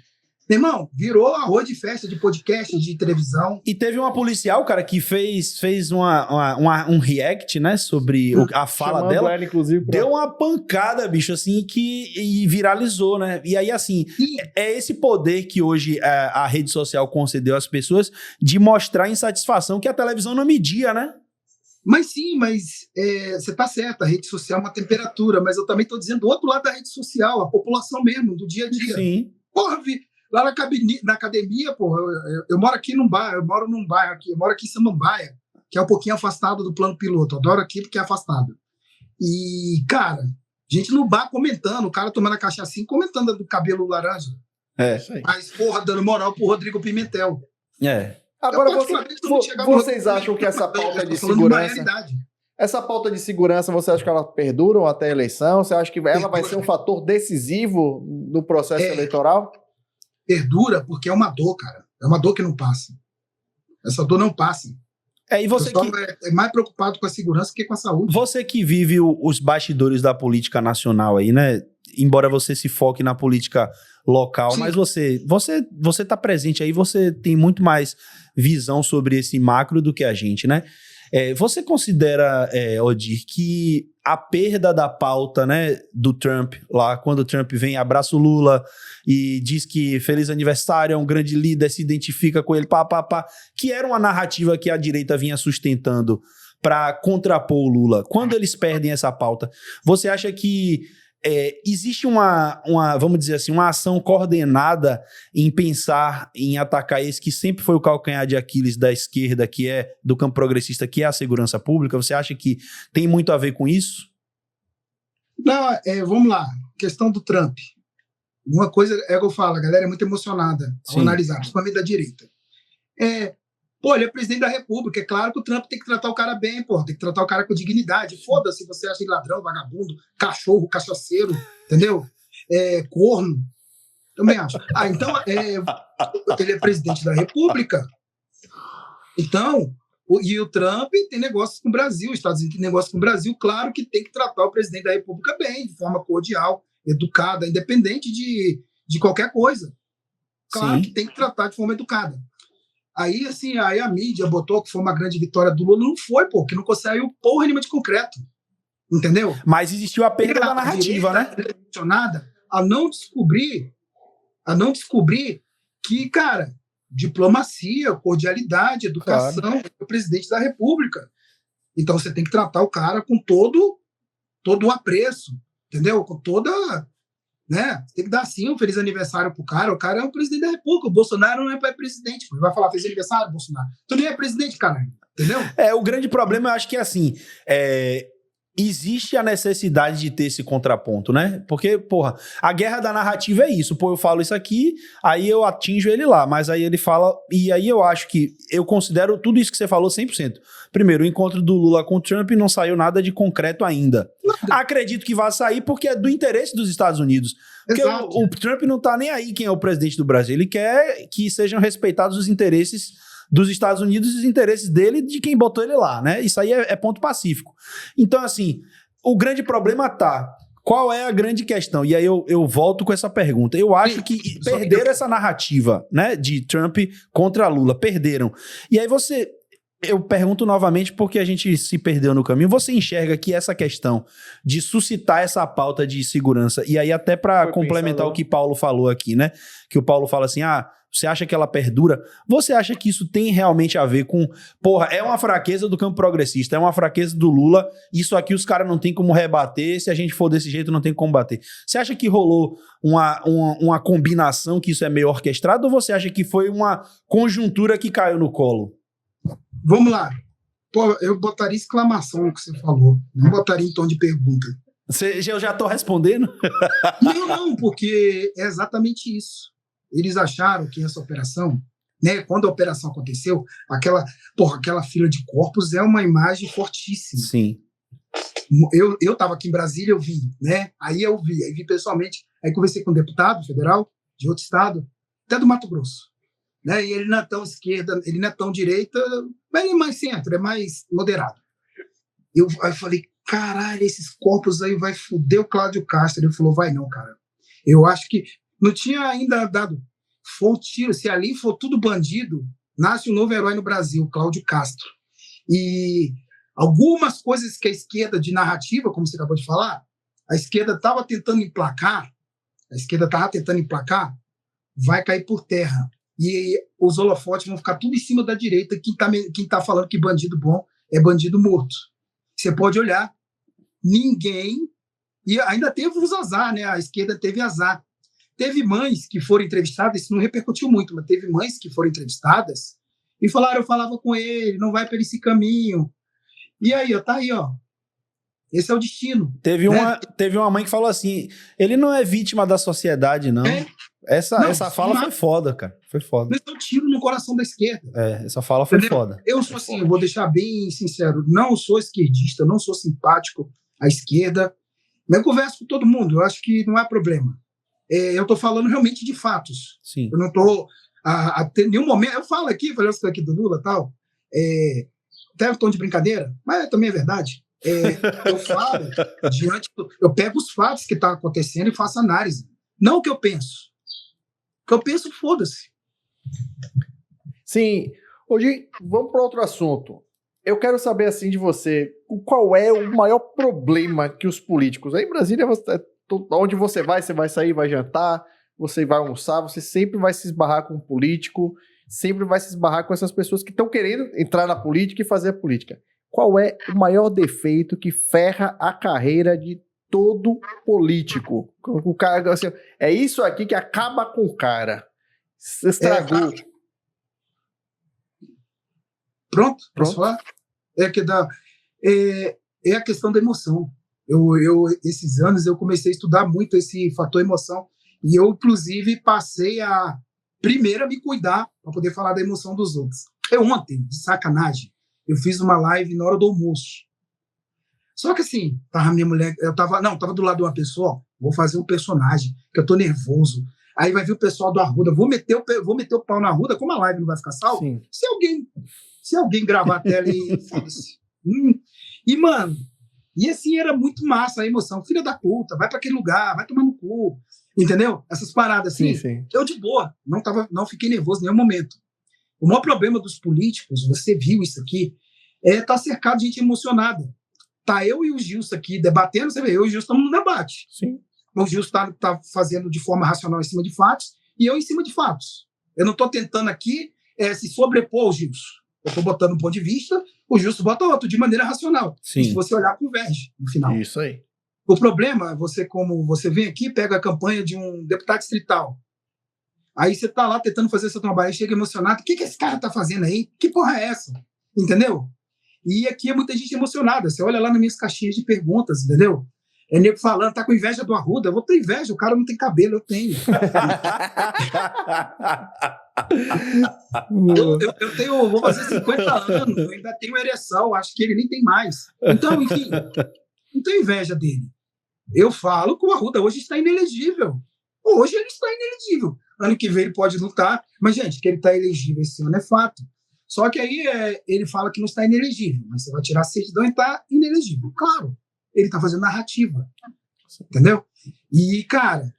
Irmão, virou arroz de festa, de podcast, de televisão. E teve uma policial, cara, que fez um react, né, sobre a fala Chamando dela. ela, inclusive, Deu uma pancada, bicho, assim, e viralizou, né? E aí, assim, é esse poder que hoje a rede social concedeu às pessoas de mostrar insatisfação que a televisão não media, né? Mas sim, você tá certo, a rede social é uma temperatura, mas eu também tô dizendo do outro lado da rede social, a população mesmo, do dia a dia. Sim. Porra, lá na academia, porra, eu moro aqui num bairro, eu moro aqui em Samambaia, que é um pouquinho afastado do plano piloto. Eu adoro aqui porque é afastado. E, cara, gente no bar comentando, o cara tomando a cachaçinha, comentando do cabelo laranja. Mas, porra, dando moral pro Rodrigo Pimentel. Agora, vocês acham que essa pauta de segurança... Essa pauta de segurança, você acha que ela perdura até a eleição? Você acha que ela vai ser um fator decisivo no processo eleitoral? Perdura porque é uma dor, cara. É uma dor que não passa. Essa dor não passa. E você o pessoal é mais preocupado com a segurança que com a saúde. Você que vive os bastidores da política nacional aí, né? Embora você se foque na política local, sim, mas você tá presente aí, você tem muito mais visão sobre esse macro do que a gente, né? Você considera, Odir, que a perda da pauta, né, do Trump, lá quando o Trump vem, abraça o Lula e diz que feliz aniversário, é um grande líder, se identifica com ele, que era uma narrativa que a direita vinha sustentando para contrapor o Lula. Quando eles perdem essa pauta, você acha que existe vamos dizer assim, uma ação coordenada em pensar em atacar esse que sempre foi o calcanhar de Aquiles da esquerda, que é do campo progressista, que é a segurança pública? Você acha que tem muito a ver com isso? Não, vamos lá. Questão do Trump. Uma coisa é que eu falo, a galera é muito emocionada ao analisar, principalmente da direita. Ele é presidente da República. É claro que o Trump tem que tratar o cara bem, tem que tratar o cara com dignidade. Foda-se se você acha ele ladrão, vagabundo, cachorro, cachaceiro, entendeu? Corno. Também acho. Então, ele é presidente da República. Então, e o Trump tem negócios com o Brasil, os Estados Unidos tem negócios com o Brasil. Claro que tem que tratar o presidente da República bem, de forma cordial, educada, independente de qualquer coisa. Claro que tem que tratar de forma educada. Aí, assim, a mídia botou que foi uma grande vitória do Lula. Não foi, que não conseguiu porra nenhuma de concreto. Entendeu? Mas existiu a perda da narrativa, né? A não descobrir que, cara, diplomacia, cordialidade, educação, é o presidente da República. Então você tem que tratar o cara com todo o apreço, entendeu? Com toda... Né? Tem que dar sim um feliz aniversário pro cara. O cara é o presidente da República. O Bolsonaro não é presidente. Ele vai falar feliz aniversário, Bolsonaro. Tu nem é presidente, cara. Entendeu? O grande problema, eu acho que é assim, existe a necessidade de ter esse contraponto, né? Porque, porra, a guerra da narrativa é isso. Eu falo isso aqui, aí eu atinjo ele lá, mas aí ele fala, e aí eu acho que, eu considero tudo isso que você falou 100%. Primeiro, o encontro do Lula com o Trump não saiu nada de concreto ainda. Acredito que vai sair porque é do interesse dos Estados Unidos. Porque o Trump não tá nem aí quem é o presidente do Brasil. Ele quer que sejam respeitados os interesses dos Estados Unidos e os interesses dele e de quem botou ele lá, né? Isso aí é ponto pacífico. Então, assim, o grande problema tá... Qual é a grande questão? E aí eu volto com essa pergunta. Eu acho que perderam essa narrativa, né, de Trump contra Lula. Perderam. E aí eu pergunto novamente porque a gente se perdeu no caminho. Você enxerga que essa questão de suscitar essa pauta de segurança, e aí até para complementar o que Paulo falou aqui, né? Que o Paulo fala assim, você acha que ela perdura? Você acha que isso tem realmente a ver com... é uma fraqueza do campo progressista, é uma fraqueza do Lula, isso aqui os caras não tem como rebater, se a gente for desse jeito não tem como bater. Você acha que rolou uma combinação, que isso é meio orquestrado, ou você acha que foi uma conjuntura que caiu no colo? Vamos lá. Eu botaria exclamação no que você falou. Não botaria em tom de pergunta. Eu já estou respondendo? Não, porque é exatamente isso. Eles acharam que essa operação, né, quando a operação aconteceu, aquela fila de corpos é uma imagem fortíssima. Sim. Eu estava aqui em Brasília, eu vi, né? Aí vi pessoalmente. Aí conversei com um deputado federal de outro estado, até do Mato Grosso. Né? E ele não é tão esquerda, ele não é tão direita, mas ele é mais centro, é mais moderado. Aí eu falei, caralho, esses corpos aí vai foder o Cláudio Castro. Ele falou, vai não, cara. Eu acho que não tinha ainda dado foi um tiro, se ali for tudo bandido, nasce um novo herói no Brasil, Cláudio Castro. E algumas coisas que a esquerda de narrativa, como você acabou de falar, a esquerda estava tentando emplacar, vai cair por terra. E os holofotes vão ficar tudo em cima da direita, quem tá falando que bandido bom é bandido morto. Você pode olhar, ninguém... E ainda teve os azar, né? A esquerda teve azar. Teve mães que foram entrevistadas, isso não repercutiu muito, mas teve mães que foram entrevistadas e falaram, eu falava com ele, não vai por esse caminho. E aí, ó, tá aí, ó. Esse é o destino. Teve uma mãe que falou assim, ele não é vítima da sociedade, não. Essa fala foi foda, cara. Foi foda. Mas é um tiro no coração da esquerda. Essa fala foi foda. Eu sou assim, eu vou deixar bem sincero, não sou esquerdista, não sou simpático à esquerda, mas eu converso com todo mundo, eu acho que não há problema. Eu tô falando realmente de fatos. Sim. Eu não tô ter nenhum momento, eu falo aqui, falei isso aqui do Lula e tal, até um tom de brincadeira, mas também é verdade. Eu falo eu pego os fatos que estão acontecendo e faço análise. Não o que eu penso. O que eu penso, foda-se. Sim. Hoje, vamos para outro assunto. Eu quero saber, assim, de você, qual é o maior problema que os políticos... Aí em Brasília, onde você vai sair, vai jantar, você vai almoçar, você sempre vai se esbarrar com um político, sempre vai se esbarrar com essas pessoas que estão querendo entrar na política e fazer a política. Qual é o maior defeito que ferra a carreira de todo político? O cara, assim, é isso aqui que acaba com o cara. Estragou. Pronto? Posso falar? É a questão da emoção. Esses anos eu comecei a estudar muito esse fator emoção e eu, inclusive, passei a primeiro a me cuidar para poder falar da emoção dos outros. Ontem, de sacanagem, eu fiz uma live na hora do almoço. Só que assim, tava minha mulher, tava do lado de uma pessoa, vou fazer um personagem, que eu tô nervoso. Aí vai vir o pessoal do Arruda, vou meter o pau na Arruda, como a live não vai ficar salva? Se alguém gravar a tela e foda-se. E, mano, e assim era muito massa a emoção. Filha da puta, vai pra aquele lugar, vai tomar no cu. Entendeu? Essas paradas assim. Sim. Eu de boa, não fiquei nervoso em nenhum momento. O maior problema dos políticos, você viu isso aqui, tá cercado de gente emocionada. Tá eu e o Gilson aqui debatendo, você vê, eu e o Gilson estamos no debate. Sim. O Gilson tá fazendo de forma racional em cima de fatos e eu em cima de fatos. Eu não estou tentando aqui se sobrepor ao Gilson. Eu estou botando um ponto de vista, o Gilson bota outro, de maneira racional. Sim. Se você olhar, converge no final. Isso aí. O problema, como você vem aqui, pega a campanha de um deputado distrital. Aí você tá lá tentando fazer seu trabalho, aí chega emocionado. O que esse cara tá fazendo aí? Que porra é essa? Entendeu? E aqui é muita gente emocionada. Você olha lá nas minhas caixinhas de perguntas, entendeu? É nego falando, tá com inveja do Arruda. Eu vou ter inveja, o cara não tem cabelo, eu tenho. eu vou fazer 50 anos, eu ainda tenho ereção, acho que ele nem tem mais. Então, enfim, não tenho inveja dele. Eu falo que o Arruda hoje está inelegível. Hoje ele está inelegível. Ano que vem ele pode lutar, mas, gente, que ele está elegível esse ano é fato. Só que aí ele fala que não está inelegível, mas você vai tirar a certidão e está inelegível. Claro, ele está fazendo narrativa. Entendeu? E, cara,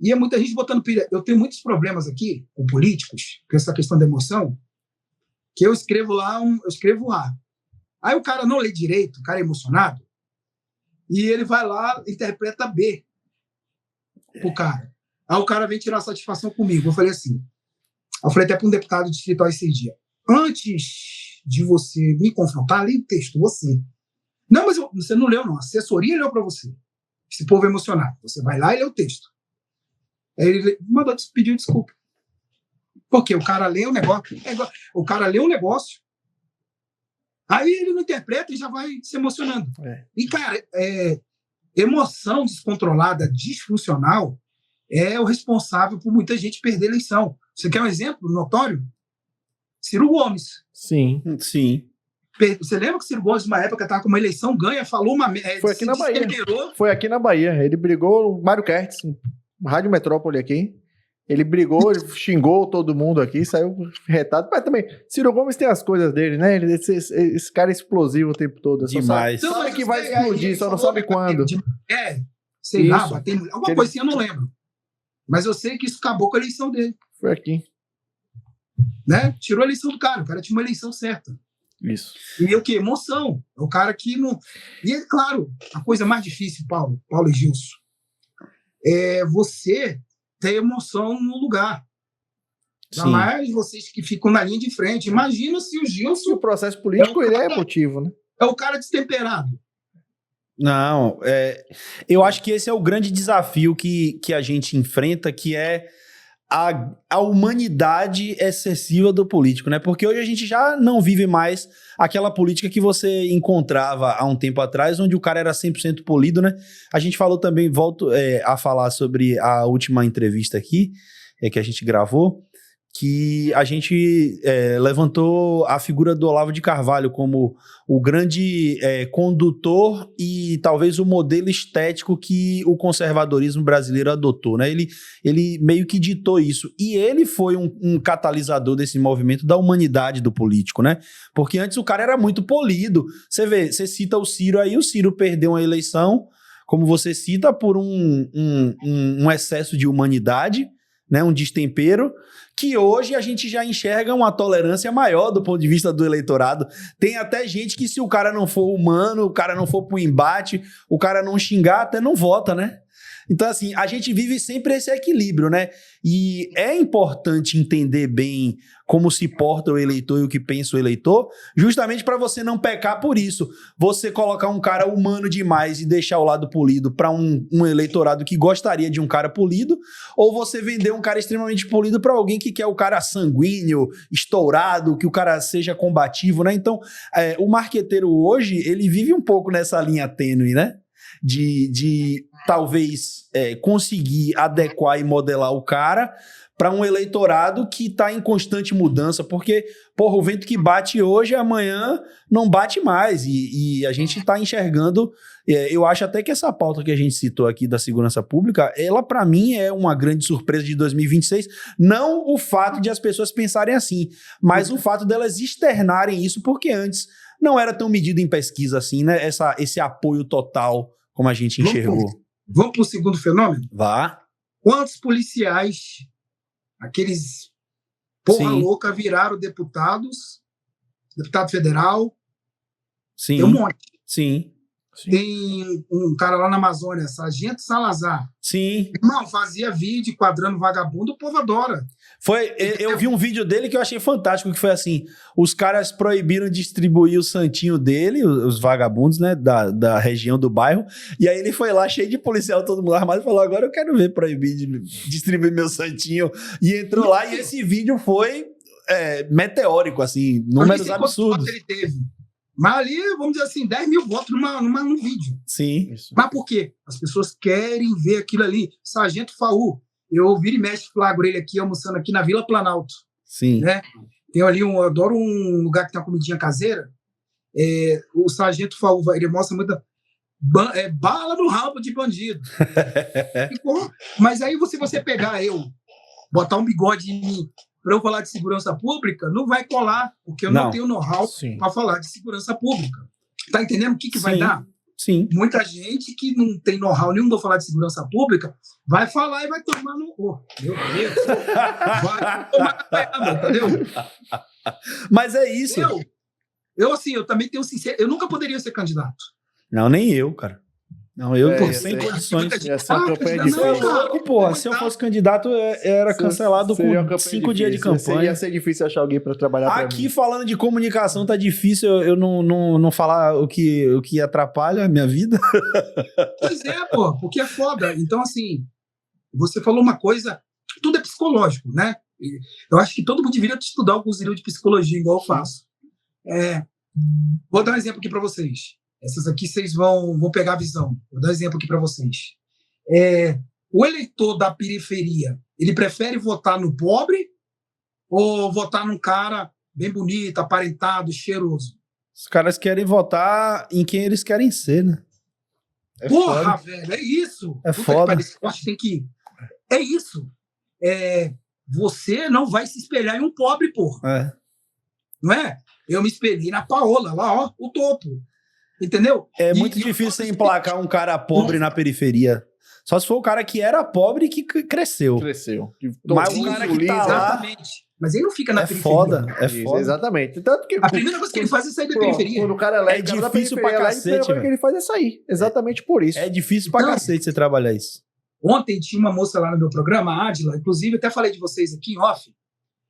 é muita gente botando pilha. Eu tenho muitos problemas aqui com políticos, com essa questão da emoção, que eu escrevo lá. Aí o cara não lê direito, o cara é emocionado, e ele vai lá e interpreta B pro cara. Aí o cara vem tirar satisfação comigo. Eu falei assim, até para um deputado distrital esse dia, antes de você me confrontar, li o texto, você. Não, mas você não leu, não. A assessoria leu para você. Esse povo é emocionado. Você vai lá e lê o texto. Aí ele mandou pedir desculpa. Porque o cara lê o negócio. O cara lê um negócio, aí ele não interpreta e já vai se emocionando. E, cara, emoção descontrolada, disfuncional, é o responsável por muita gente perder a eleição. Você quer um exemplo notório? Ciro Gomes. Sim. Você lembra que o Ciro Gomes, numa época, estava com uma eleição ganha, falou uma... Foi aqui na Bahia. Foi aqui na Bahia. Ele brigou, o Mário Kertz, Rádio Metrópole aqui. Ele brigou, ele xingou todo mundo aqui, saiu retado. Mas também, Ciro Gomes tem as coisas dele, né? Esse cara é explosivo o tempo todo. Demais. Sabe que vai explodir, só não sabe quando. Sei lá, batendo... Alguma coisinha eu não lembro. Mas eu sei que isso acabou com a eleição dele. Foi aqui. Né? Tirou a eleição do cara. O cara tinha uma eleição certa. Isso. E o que? Emoção. É o cara que não... E é claro, a coisa mais difícil, Paulo e Gilson, é você ter emoção no lugar. Ainda mais vocês que ficam na linha de frente. Imagina se o Gilson... O processo político ele é emotivo, né? É o cara destemperado. Não, eu acho que esse é o grande desafio que a gente enfrenta, que é a humanidade excessiva do político, né? Porque hoje a gente já não vive mais aquela política que você encontrava há um tempo atrás, onde o cara era 100% polido, né? A gente falou também, volto a falar sobre a última entrevista aqui, que a gente gravou, que a gente levantou a figura do Olavo de Carvalho como o grande condutor e talvez o modelo estético que o conservadorismo brasileiro adotou, né? Ele meio que ditou isso. E ele foi um catalisador desse movimento da humanidade do político, né? Porque antes o cara era muito polido. Você vê, você cita o Ciro aí, o Ciro perdeu uma eleição, como você cita, por um excesso de humanidade, né, um destempero, que hoje a gente já enxerga uma tolerância maior do ponto de vista do eleitorado. Tem até gente que, se o cara não for humano, o cara não for pro embate, o cara não xingar, até não vota, né? Então, assim, a gente vive sempre esse equilíbrio, né? E é importante entender bem como se porta o eleitor e o que pensa o eleitor, justamente para você não pecar por isso. Você colocar um cara humano demais e deixar o lado polido para um eleitorado que gostaria de um cara polido, ou você vender um cara extremamente polido para alguém que quer o cara sanguíneo, estourado, que o cara seja combativo, né? Então, o marqueteiro hoje, ele vive um pouco nessa linha tênue, né? De talvez conseguir adequar e modelar o cara para um eleitorado que está em constante mudança, porque, porra, o vento que bate hoje, amanhã não bate mais, e a gente está enxergando, eu acho até que essa pauta que a gente citou aqui da segurança pública, ela para mim é uma grande surpresa de 2026, não o fato de as pessoas pensarem assim, mas o fato delas externarem isso, porque antes não era tão medido em pesquisa assim, né, esse apoio total como a gente enxergou. Vamos para o segundo fenômeno? Vá. Quantos policiais, aqueles porra Sim. louca, viraram deputado federal? Sim. Tem um monte. Sim. Tem um cara lá na Amazônia, Sargento Salazar. Sim. Irmão, fazia vídeo quadrando vagabundo, o povo adora. Eu vi um vídeo dele que eu achei fantástico, que foi assim, os caras proibiram distribuir o santinho dele, os vagabundos, né, da região do bairro, e aí ele foi lá cheio de policial, todo mundo armado, e falou, agora eu quero ver proibir de distribuir meu santinho, e entrou lá, e esse vídeo foi meteórico, assim, números absurdos. Ele teve. Mas ali, vamos dizer assim, 10 mil votos num vídeo. Sim. Mas por quê? As pessoas querem ver aquilo ali. Sargento Faú. Eu viro e mexe, flagro ele aqui, almoçando aqui na Vila Planalto. Sim. Né? Tem ali eu adoro um lugar que tem uma comidinha caseira. O Sargento Faú, ele mostra muita bala no rabo de bandido. Mas aí, se você pegar botar um bigode em mim, para eu falar de segurança pública, não vai colar, porque eu não tenho know-how para falar de segurança pública. Tá entendendo o que vai dar? Sim. Muita gente que não tem know-how nenhum para falar de segurança pública vai falar e vai tomar no... meu Deus! Vai tomar na perna, entendeu? Mas é isso. Eu também tenho sincero... Eu nunca poderia ser candidato. Não, nem eu, cara. Não, eu tô sem condições. Essa campanha de porra, se eu fosse candidato, eu era cancelado com 5 dias de campanha. Ia ser difícil achar alguém para trabalhar pra aqui mim. Falando de comunicação, tá difícil eu não falar o que atrapalha a minha vida. Pois pô, porque é foda. Então, assim, você falou uma coisa, tudo é psicológico, né? Eu acho que todo mundo deveria estudar alguns livros de psicologia, igual eu faço. Vou dar um exemplo aqui para vocês. Essas aqui vocês vão pegar a visão. Vou dar um exemplo aqui para vocês. O eleitor da periferia, ele prefere votar no pobre ou votar num cara bem bonito, aparentado, cheiroso? Os caras querem votar em quem eles querem ser, né? Porra, velho, é isso. É foda. É isso. Você não vai se espelhar em um pobre, porra. Não é? Eu me espelhei na Paola, lá, ó, o topo. Entendeu? É muito difícil você emplacar um cara pobre na periferia. Só se for o cara que era pobre e que cresceu. Cresceu. Mas o cara que tá lá... Exatamente. Mas ele não fica na É periferia. foda, é Isso, foda. exatamente. Tanto que A primeira coisa que ele faz é sair da periferia. quando o cara é É difícil pra a cacete, primeira coisa que velho. ele faz é sair. Exatamente por isso. É difícil pra Então- cacete você trabalhar isso. Ontem tinha uma moça lá no meu programa, a Adila, inclusive até falei de vocês aqui em off.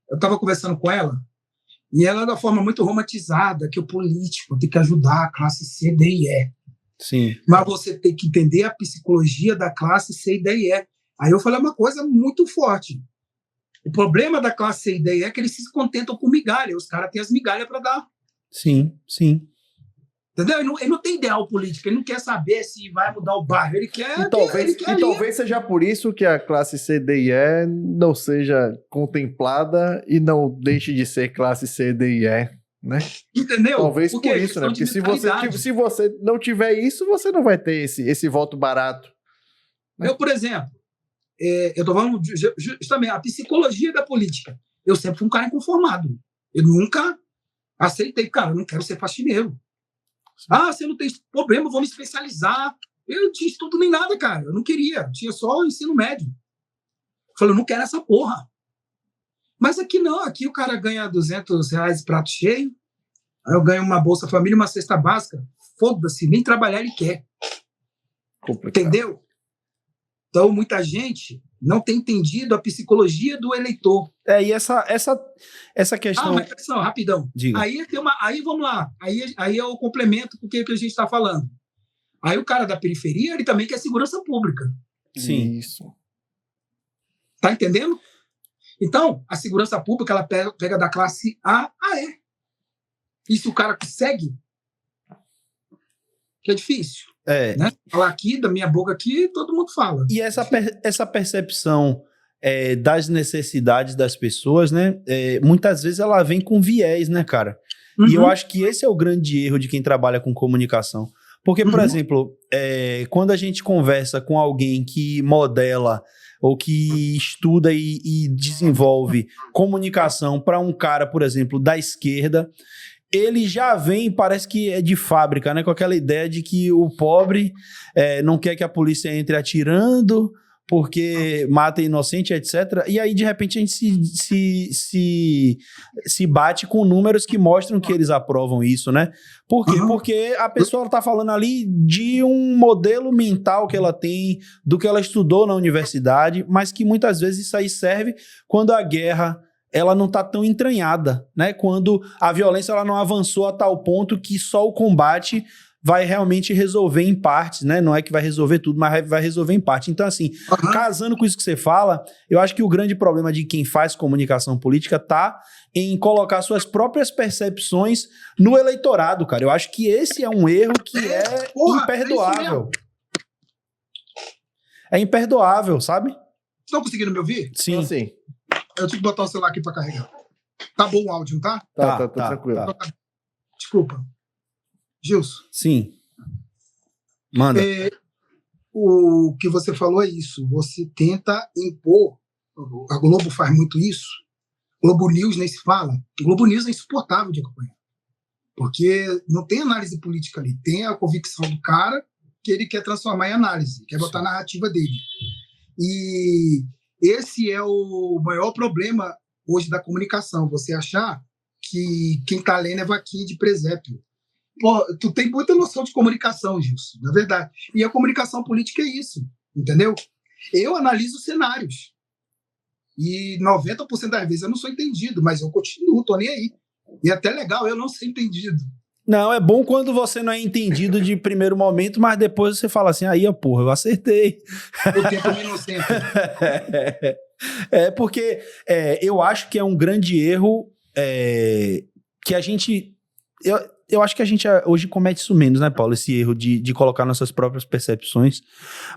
Eu estava conversando com ela, e ela, da forma muito romantizada, que o político tem que ajudar a classe C, D e E. Sim. Mas você tem que entender a psicologia da classe C, D e E. Aí eu falei uma coisa muito forte. O problema da classe C e D é que eles se contentam com migalha. Os caras têm as migalhas para dar. Sim, sim. Entendeu? Ele não tem ideal político. Ele não quer saber se vai mudar o bairro. Ele quer. E talvez, ele quer ali. seja por isso que a classe C, D e E não seja contemplada e não deixe de ser classe C, D e E, né? Entendeu? Talvez por é isso, né? questão de Porque mentalidade. se você não tiver isso, você não vai ter esse voto barato. Eu, por exemplo, eu estou falando justamente a psicologia da política. Eu sempre fui um cara inconformado. Eu nunca aceitei, cara, eu não quero ser faxineiro. Ah, você não tem problema, eu vou me especializar. Eu não tinha estudo nem nada, cara. Eu não queria. Eu tinha só o ensino médio. Eu falei, eu não quero essa porra. Mas aqui não. Aqui o cara ganha R$200 prato cheio. Aí eu ganho uma Bolsa Família, uma cesta básica. Foda-se, nem trabalhar ele quer. Complicado. Entendeu? Então, muita gente não tem entendido a psicologia do eleitor. E essa questão... Mas atenção, rapidão. Diga. Aí vamos lá. Aí eu complemento com o que a gente está falando. Aí o cara da periferia, ele também quer segurança pública. Sim. Isso. Tá entendendo? Então, a segurança pública, ela pega da classe A a E. E se o cara consegue, que é difícil. Né? Falar aqui, da minha boca aqui, todo mundo fala. E essa percepção das necessidades das pessoas, né? Muitas vezes ela vem com viés, né, cara? Uhum. E eu acho que esse é o grande erro de quem trabalha com comunicação. Porque, por exemplo, quando a gente conversa com alguém que modela ou que estuda e desenvolve comunicação para um cara, por exemplo, da esquerda, ele já vem, parece que é de fábrica, né? Com aquela ideia de que o pobre não quer que a polícia entre atirando porque mata inocente, etc. E aí, de repente, a gente se bate com números que mostram que eles aprovam isso, né? Por quê? Uhum. Porque a pessoa está falando ali de um modelo mental que ela tem, do que ela estudou na universidade, mas que muitas vezes isso aí serve quando a guerra ela não está tão entranhada, né? Quando a violência ela não avançou a tal ponto que só o combate vai realmente resolver em partes, né? Não é que vai resolver tudo, mas vai resolver em parte. Então, assim, casando com isso que você fala, eu acho que o grande problema de quem faz comunicação política tá em colocar suas próprias percepções no eleitorado, cara. Eu acho que esse é um erro que imperdoável. É imperdoável, sabe? Estão conseguindo me ouvir? Sim. Assim, Eu tive que botar o celular aqui para carregar. Tá bom o áudio, não tá? tá tranquilo. Tá. Desculpa. Gilson. Sim. Manda. O que você falou é isso. Você tenta impor. A Globo faz muito isso. Globo News nem se fala. O Globo News é insuportável de acompanhar. Porque não tem análise política ali. Tem a convicção do cara que ele quer transformar em análise, quer botar a narrativa dele. E esse é o maior problema hoje da comunicação. Você achar que quem está lendo é vaquinha de presépio. Pô, tu tem muita noção de comunicação, Gilson, na verdade. E a comunicação política é isso, entendeu? Eu analiso cenários. E 90% das vezes eu não sou entendido, mas eu continuo, tô nem aí. E é até legal eu não ser entendido. Não, é bom quando você não é entendido de primeiro momento, mas depois você fala assim, aí, porra, eu acertei. O tempo é inocente. Porque eu acho que é um grande erro que a gente... Eu acho que a gente hoje comete isso menos, né, Paulo? Esse erro de colocar nossas próprias percepções.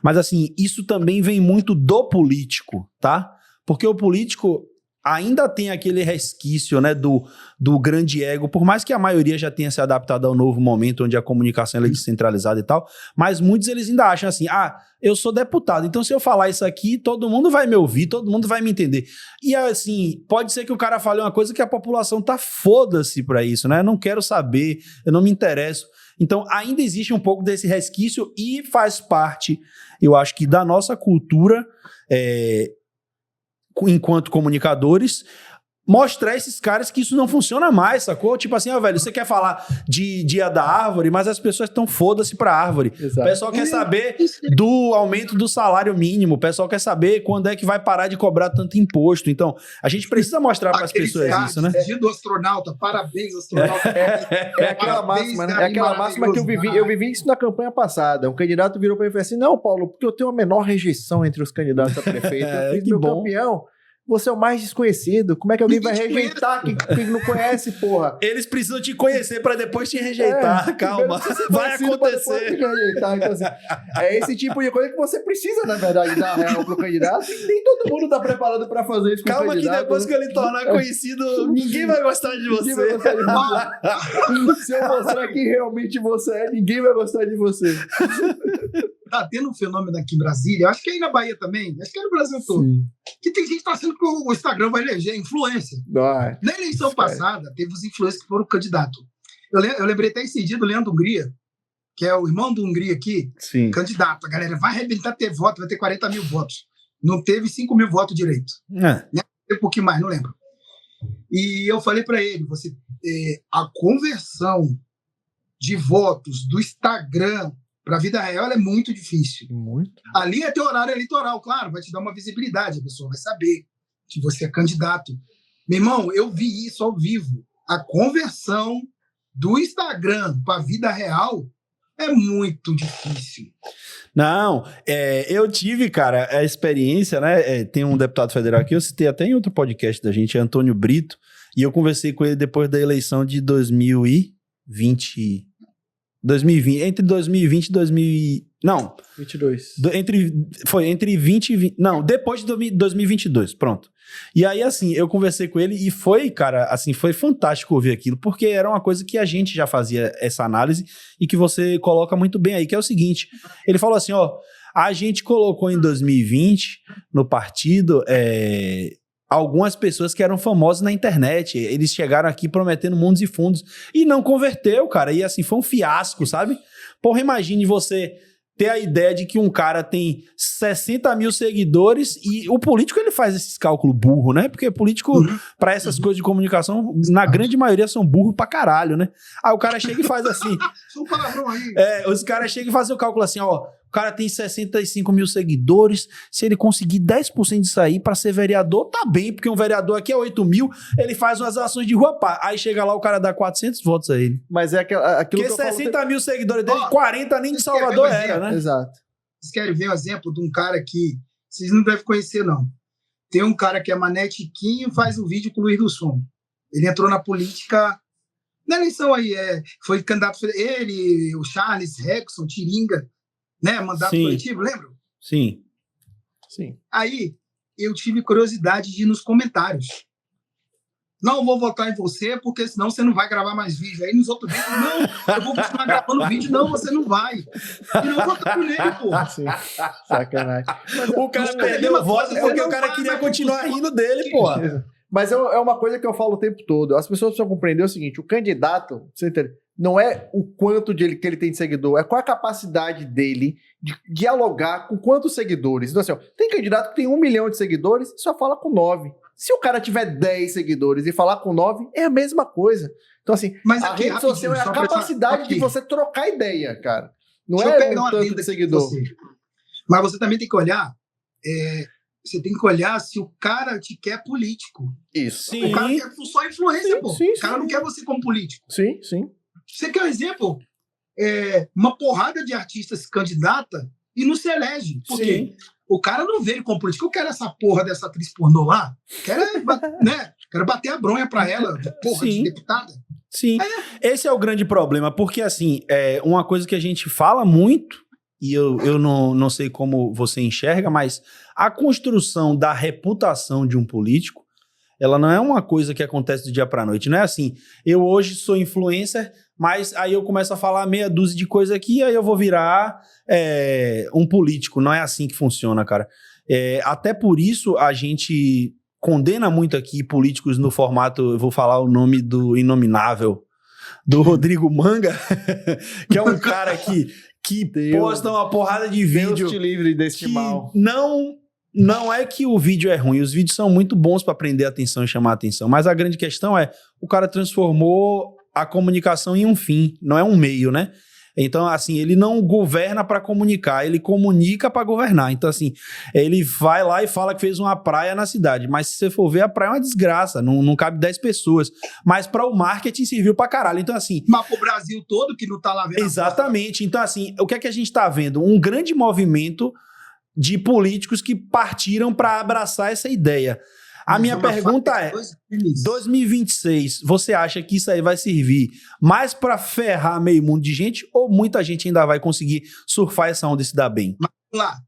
Mas, assim, isso também vem muito do político, tá? Porque o político ainda tem aquele resquício, né, do grande ego, por mais que a maioria já tenha se adaptado ao novo momento onde a comunicação ela é descentralizada e tal, mas muitos eles ainda acham assim, eu sou deputado, então se eu falar isso aqui, todo mundo vai me ouvir, todo mundo vai me entender. E assim, pode ser que o cara fale uma coisa que a população tá foda-se pra isso, né? Eu não quero saber, eu não me interesso. Então, ainda existe um pouco desse resquício e faz parte, eu acho que, da nossa cultura, enquanto comunicadores, mostrar a esses caras que isso não funciona mais, sacou? Tipo assim, velho, você quer falar de dia da árvore, mas as pessoas estão foda-se pra árvore. Exato. O pessoal quer saber do aumento do salário mínimo, o pessoal quer saber quando é que vai parar de cobrar tanto imposto. Então, a gente precisa mostrar pras pessoas isso, né? Dia do astronauta, parabéns, astronauta. É aquela máxima, né? É aquela máxima que eu vivi isso na campanha passada. Um candidato virou pra mim e falou assim, não, Paulo, porque eu tenho a menor rejeição entre os candidatos a prefeito. Eu fiz que meu bom. campeão. Você é o mais desconhecido. Como é que alguém vai rejeitar quem não conhece, porra? Eles precisam te conhecer pra depois te rejeitar. Calma, vai acontecer. Te rejeitar. Então, assim, é esse tipo de coisa que você precisa, na verdade, dar real pro candidato. E nem todo mundo tá preparado pra fazer isso com o Calma candidato. que depois que ele tornar conhecido, ninguém vai gostar de Ninguém vai você. gostar de você. Se eu mostrar quem realmente você é, ninguém vai gostar de você. Tá tendo um fenômeno aqui em Brasília, acho que aí na Bahia também, acho que é no Brasil todo, que tem gente que tá achando que o Instagram vai eleger influência. Ai, Na eleição passada, teve os influencers que foram candidato. Eu lembrei até esse dia do Leandro Hungria, que é o irmão do Hungria aqui, sim. candidato. A galera vai arrebentar ter voto, vai ter 40 mil votos. Não teve 5 mil votos direito. Teve um pouquinho mais, não lembro. E eu falei para ele, a conversão de votos do Instagram para a vida real é muito difícil. Muito. Ali é teu horário eleitoral, claro, vai te dar uma visibilidade, a pessoa vai saber que você é candidato. Meu irmão, eu vi isso ao vivo. A conversão do Instagram para a vida real é muito difícil. Não, eu tive, cara, a experiência, né? Tem um deputado federal aqui, eu citei até em outro podcast da gente, Antônio Brito, e eu conversei com ele depois da eleição de 2020, entre 2020 e 2000... Não. 22. Foi entre 20 e 20... Não, depois de 2022, pronto. E aí, assim, eu conversei com ele e foi, cara, assim, foi fantástico ouvir aquilo, porque era uma coisa que a gente já fazia essa análise e que você coloca muito bem aí, que é o seguinte, ele falou assim, a gente colocou em 2020 no partido... algumas pessoas que eram famosas na internet, eles chegaram aqui prometendo mundos e fundos e não converteu, cara, e assim, foi um fiasco, sabe? Porra, imagine você ter a ideia de que um cara tem 60 mil seguidores e o político, ele faz esses cálculos burro, né? Porque político, pra essas coisas de comunicação, na grande maioria são burros pra caralho, né? Aí o cara chega e faz assim... Só um palavrão aí. Os caras chegam e fazem o cálculo assim, o cara tem 65 mil seguidores, se ele conseguir 10% disso aí pra ser vereador, tá bem, porque um vereador aqui é 8 mil, ele faz umas ações de rua, pá. Aí chega lá, o cara dá 400 votos a ele. Mas é aquilo porque que eu 60 mil seguidores dele, 40 nem de Salvador era, né? Exato. Vocês querem ver um exemplo de um cara que vocês não devem conhecer, não. Tem um cara que é Mané Tiquinho e faz um vídeo com o Luiz do Som. Ele entrou na política... Na eleição aí, foi candidato... Ele, o Charles, Rexon, Tiringa... Né, mandato coletivo, lembra? Sim. Aí, eu tive curiosidade de ir nos comentários. Não vou votar em você, porque senão você não vai gravar mais vídeo. Aí nos outros vídeos, não, eu vou continuar gravando vídeo. Não, você não vai. E não votaram nele, porra. Sim. Sacanagem. O cara perdeu o voto porque o cara queria continuar rindo dele, porra. Mas é uma coisa que eu falo o tempo todo. As pessoas precisam compreender o seguinte, o candidato, você entende? Não é o quanto que ele tem de seguidor, é qual a capacidade dele de dialogar com quantos seguidores. Então, assim, tem candidato que tem 1 milhão de seguidores e só fala com 9. Se o cara tiver 10 seguidores e falar com 9, é a mesma coisa. Então, assim, mas a rede social é a capacidade de você trocar ideia, cara. Não é um tanto de seguidor. Mas você também tem que olhar... Você tem que olhar se o cara te quer político. Isso. Sim. O cara quer só influência, pô. O cara não quer você como político. Sim. Você quer um exemplo? Uma porrada de artistas se candidata e não se elege. Por quê? O cara não vê ele como político. Eu quero essa porra dessa atriz pornô lá. Quero bater a bronha pra ela, porra de deputada. Sim. Esse é o grande problema. Porque, assim, uma coisa que a gente fala muito, e eu não sei como você enxerga, mas a construção da reputação de um político, ela não é uma coisa que acontece do dia pra noite. Não é assim, eu hoje sou influencer, mas aí eu começo a falar meia dúzia de coisa aqui, aí eu vou virar um político. Não é assim que funciona, cara. Até por isso a gente condena muito aqui políticos no formato, eu vou falar o nome do inominável, do Rodrigo Manga, que é um cara que posta uma porrada de vídeo. Deus te livre desse que mal. não é que o vídeo é ruim, os vídeos são muito bons para prender a atenção e chamar a atenção, mas a grande questão é, o cara transformou a comunicação em um fim, não é um meio, né? Então, assim, ele não governa para comunicar, ele comunica para governar. Então, assim, ele vai lá e fala que fez uma praia na cidade, mas se você for ver, a praia é uma desgraça, não cabe 10 pessoas. Mas para o marketing serviu para caralho. Então, assim... Mas pro Brasil todo que não tá lá vendo. Exatamente. Então, assim, o que é que a gente tá vendo? Um grande movimento de políticos que partiram para abraçar essa ideia. A minha pergunta é, 2026, você acha que isso aí vai servir mais para ferrar meio mundo de gente ou muita gente ainda vai conseguir surfar essa onda e se dar bem? Mas, vamos lá,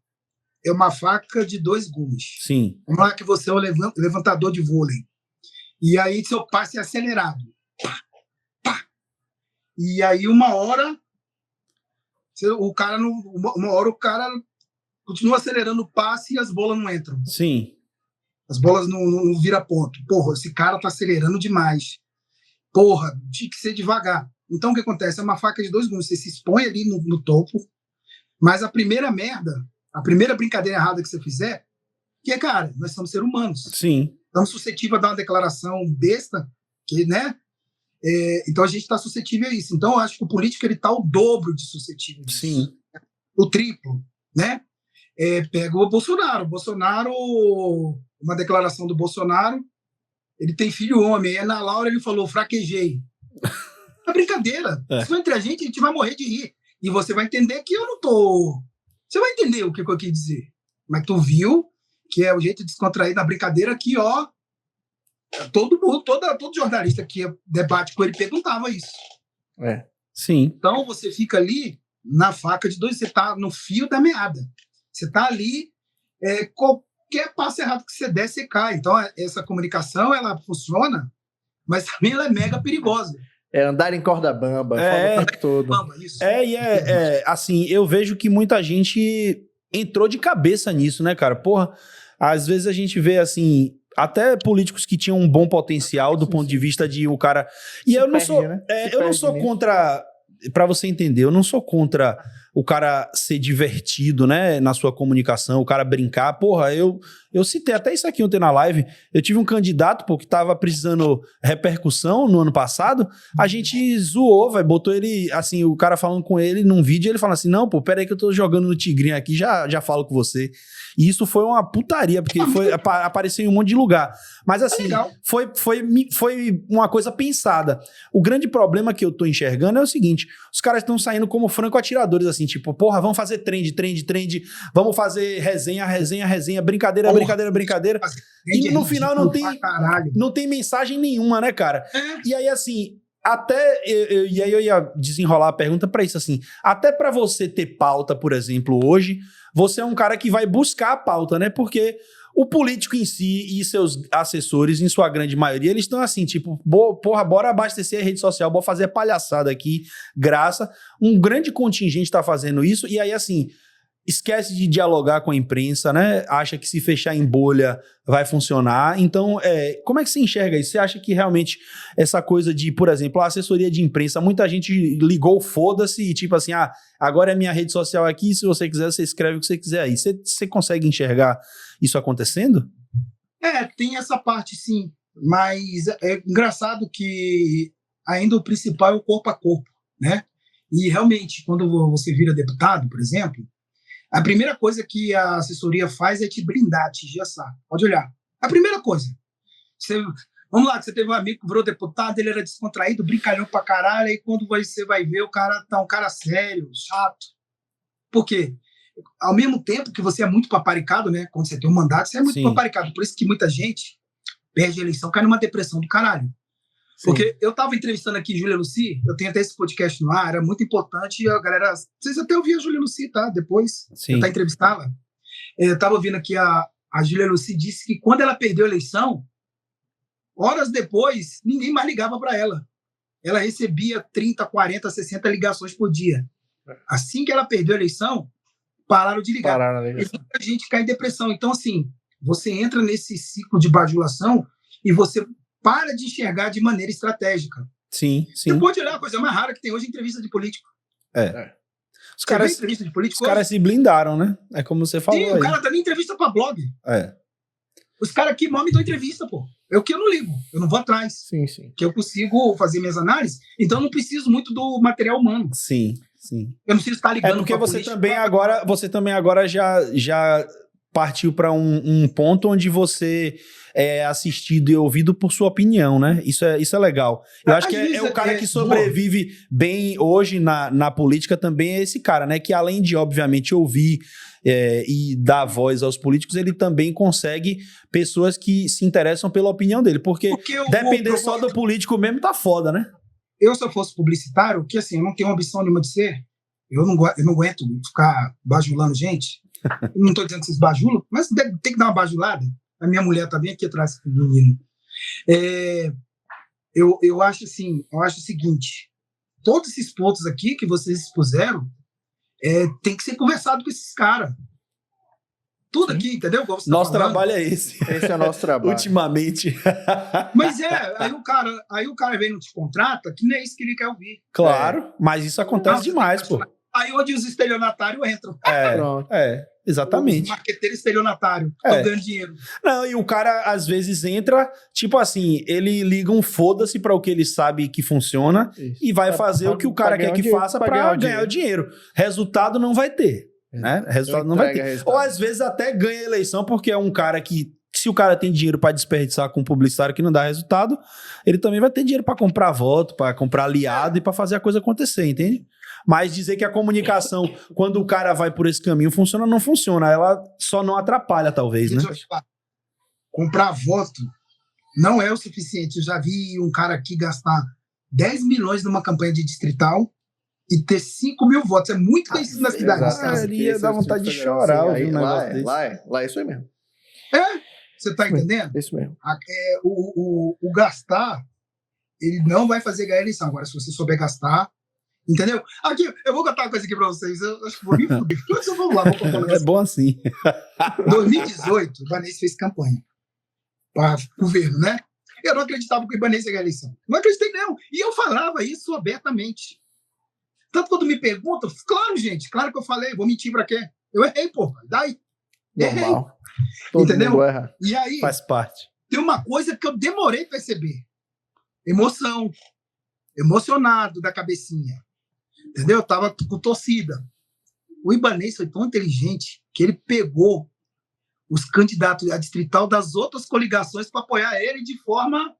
é uma faca de 2 gumes. Sim. Vamos lá que você é o levantador de vôlei. E aí seu passe é acelerado. Pá, pá. E aí uma hora o cara continua acelerando o passe e as bolas não entram. Sim. As bolas não viram ponto. Porra, esse cara tá acelerando demais. Porra, tinha que ser devagar. Então, o que acontece? É uma faca de 2 gumes. Você se expõe ali no topo, mas a primeira merda, a primeira brincadeira errada que você fizer, que é, cara, nós somos seres humanos. Sim. Estamos suscetíveis a dar uma declaração besta, que, né? Então, a gente está suscetível a isso. Então, eu acho que o político ele tá o dobro de suscetível disso. Sim. O triplo, né? Pega o Bolsonaro. Uma declaração do Bolsonaro, ele tem filho homem, aí na Laura ele falou, fraquejei. É brincadeira. Se for entre a gente vai morrer de rir. E você vai entender que eu não tô... Você vai entender o que eu quis dizer. Mas tu viu que é o jeito descontraído da brincadeira que, ó, todo jornalista que debate com ele perguntava isso. Sim. Então você fica ali na faca de 2, você tá no fio da meada. Você tá ali, qualquer passo errado que você der, você cai. Então, essa comunicação, ela funciona, mas também ela é mega perigosa. Andar em corda bamba, fala o tempo todo. Assim, eu vejo que muita gente entrou de cabeça nisso, né, cara? Porra, às vezes a gente vê, assim, até políticos que tinham um bom potencial do ponto de vista de o cara... E eu não sou, eu não sou contra... Pra você entender, eu não sou contra o cara ser divertido, né, na sua comunicação, o cara brincar. Porra, eu citei até isso aqui ontem na live. Eu tive um candidato, pô, que tava precisando repercussão no ano passado. A gente zoou, velho, botou ele, assim, o cara falando com ele num vídeo, ele fala assim, não, pô, pera aí que eu tô jogando no Tigrinho aqui, já falo com você. E isso foi uma putaria, porque apareceu em um monte de lugar. Mas assim, foi uma coisa pensada. O grande problema que eu tô enxergando é o seguinte, os caras estão saindo como franco-atiradores, assim, tipo, porra, vamos fazer trend, vamos fazer resenha, brincadeira. E no final não tem mensagem nenhuma, né, cara? E aí, assim, e aí eu ia desenrolar a pergunta pra isso, assim, até pra você ter pauta, por exemplo, hoje, você é um cara que vai buscar a pauta, né? Porque o político em si e seus assessores, em sua grande maioria, eles estão assim, tipo, porra, bora abastecer a rede social, bora fazer palhaçada aqui, graça. Um grande contingente tá fazendo isso, e aí, assim, esquece de dialogar com a imprensa, né? Acha que se fechar em bolha vai funcionar. Então, como é que você enxerga isso? Você acha que realmente essa coisa de, por exemplo, a assessoria de imprensa, muita gente ligou foda-se e tipo assim, agora é minha rede social aqui, se você quiser, você escreve o que você quiser aí. Você consegue enxergar isso acontecendo? Tem essa parte sim, mas é engraçado que ainda o principal é o corpo a corpo, né? E realmente, quando você vira deputado, por exemplo, a primeira coisa que a assessoria faz é te blindar, te engessar. Pode olhar. A primeira coisa. Vamos lá, que você teve um amigo que virou deputado, ele era descontraído, brincalhão pra caralho, aí quando você vai ver, o cara tá um cara sério, chato. Por quê? Ao mesmo tempo que você é muito paparicado, né? Quando você tem um mandato, você é muito paparicado. Por isso que muita gente perde a eleição, cai numa depressão do caralho. Sim. Porque eu tava entrevistando aqui Júlia Lucy, eu tenho até esse podcast no ar, era muito importante, e a galera... Vocês até ouviram a Júlia Lucy, tá? Depois, tentar entrevistá-la. Eu tava ouvindo aqui, a Júlia Lucy disse que quando ela perdeu a eleição, horas depois, ninguém mais ligava para ela. Ela recebia 30, 40, 60 ligações por dia. Assim que ela perdeu a eleição, pararam de ligar. E muita gente cai em depressão. Então, assim, você entra nesse ciclo de bajulação e você para de enxergar de maneira estratégica. Sim, Você sim. pode olhar, a coisa mais rara que tem hoje é entrevista de político. Os Você vê caras, entrevista de os político hoje? caras se blindaram, né? É como você falou Sim, aí. o cara tá nem entrevista pra blog. É. Os caras aqui mal me dão entrevista, pô. Eu que eu não ligo, eu não vou atrás. Sim, sim. Que eu consigo fazer minhas análises, então eu não preciso muito do material humano. Sim, sim. Eu não preciso estar ligando. É porque pra você política também pra- agora já partiu para um ponto onde você é assistido e ouvido por sua opinião, né? Isso é legal. Eu acho que é o cara que sobrevive bem hoje na política também é esse cara, né? Que além de, obviamente, ouvir e dar voz aos políticos, ele também consegue pessoas que se interessam pela opinião dele. Porque depender só do político mesmo tá foda, né? Eu, se eu fosse publicitário, que assim, eu não tenho ambição nenhuma de ser, eu não aguento ficar bajulando gente. Eu não estou dizendo que vocês bajulam, mas tem que dar uma bajulada. A minha mulher está bem aqui atrás com o menino. Eu acho assim, eu acho o seguinte: todos esses pontos aqui que vocês expuseram tem que ser conversado com esses caras. Tudo aqui, entendeu? Nosso trabalho é esse. Esse é o nosso trabalho. Ultimamente. Mas aí o cara vem e não te contrata, que nem é isso que ele quer ouvir. Claro, mas isso acontece demais, pô. Aí onde os estelionatários entram. Pronto. Exatamente. Os marqueteiros estelionatários estão ganhando dinheiro. Não, e o cara às vezes entra, tipo assim, ele liga um foda-se pra o que ele sabe que funciona e vai fazer o que o cara quer que faça pra ganhar o dinheiro. Resultado não vai ter. Né? Resultado não vai ter. Ou às vezes até ganha a eleição porque é um cara que, se o cara tem dinheiro pra desperdiçar com um publicitário que não dá resultado, ele também vai ter dinheiro pra comprar voto, pra comprar aliado e pra fazer a coisa acontecer, entende? Mas dizer que a comunicação, quando o cara vai por esse caminho, funciona, não funciona. Ela só não atrapalha, talvez, né? Comprar voto não é o suficiente. Eu já vi um cara aqui gastar 10 milhões numa campanha de distrital e ter 5 mil votos. É muito conhecido na cidade. Ele ia dar vontade de chorar ouvir um negócio desse. Lá é isso aí mesmo. Você tá entendendo? Isso mesmo. O gastar, ele não vai fazer ganhar a eleição. Agora, se você souber gastar, entendeu? Aqui, eu vou contar uma coisa aqui pra vocês. Eu acho que vou me fuder. Mas vamos lá, vou contar um É bom assim. 2018, o Ibanez fez campanha para governo, né? Eu não acreditava que o Ibanez ia ganhar a eleição. Não acreditei, não. E eu falava isso abertamente. Tanto quando me perguntam, claro, gente, claro que eu falei, vou mentir pra quê? Eu errei, pô. Daí. Errei. Normal. Todo entendeu? mundo erra. E aí, Faz parte. tem uma coisa que eu demorei a perceber. Emoção. Emocionado da cabecinha. Entendeu? Eu tava com torcida. O Ibanez foi tão inteligente que ele pegou os candidatos a distrital das outras coligações para apoiar ele de forma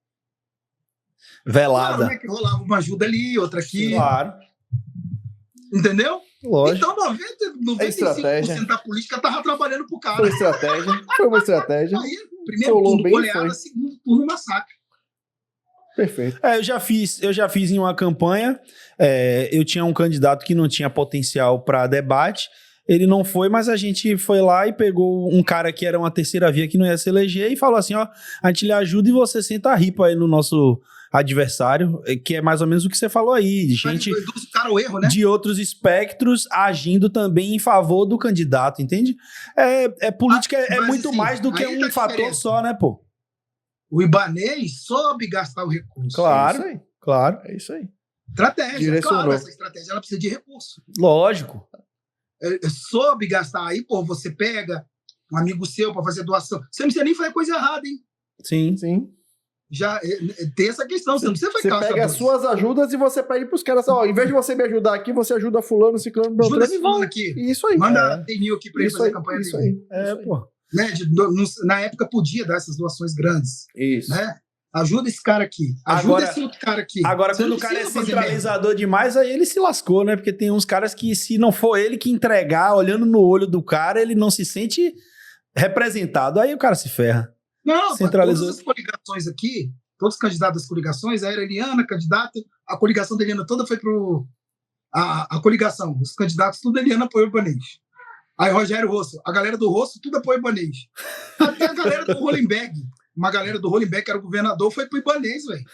velada. Claro, né, que rolava uma ajuda ali, outra aqui. Claro. Entendeu? Lógico. Então 95% da política estava trabalhando pro cara. Foi estratégia. Foi uma estratégia. Aí, primeiro Solou turno bem, goleada, foi. segundo turno massacre. Perfeito. Eu já fiz em uma campanha, eu tinha um candidato que não tinha potencial para debate, ele não foi, mas a gente foi lá e pegou um cara que era uma terceira via que não ia se eleger e falou assim, ó, a gente lhe ajuda e você senta a ripa aí no nosso adversário, que é mais ou menos o que você falou aí, de gente cara, o erro, né? de outros espectros agindo também em favor do candidato, entende? Política é mas, muito assim, mais do que aí tá um a fator diferença. só, né, pô? O Ibanez soube gastar o recurso. Claro, É isso aí. claro, É isso aí. Estratégia. Direcionou. Claro, essa estratégia ela precisa de recurso. lógico. Soube gastar. Aí, pô, você pega um amigo seu para fazer doação. Você não precisa nem fazer coisa errada, hein? Sim. Sim. Já tem essa questão. Você não precisa Você fazer pega as suas ajudas e você pede pros caras, ó, em vez de você me ajudar aqui, você ajuda fulano, ciclano, Ajuda beltrano esse e fulano vai. aqui. Isso aí. Manda 10 mil aqui para ele Isso fazer aí, a campanha isso dele. aí. Isso aí. Pô. Né? Na época podia dar essas doações grandes. Isso. Né? Ajuda esse cara aqui. Ajuda Agora- esse outro cara aqui. Agora, Você quando não o cara é precisa fazer merda. centralizador demais, aí ele se lascou, né? Porque tem uns caras que, se não for ele que entregar, olhando no olho do cara, ele não se sente representado. Aí o cara se ferra. Não, Centralizou. todas as coligações aqui, todos os candidatos das coligações, a Eliana, candidata, a coligação da Eliana toda foi pro. A coligação, os candidatos, tudo a Eliana apoiou o Ibanez. Aí Rogério Rosso, a galera do Rosso, tudo apoia o Ibanez. Até a galera do Hollenberg, uma galera do Hollenberg, que era o governador, foi pro Ibanez, velho.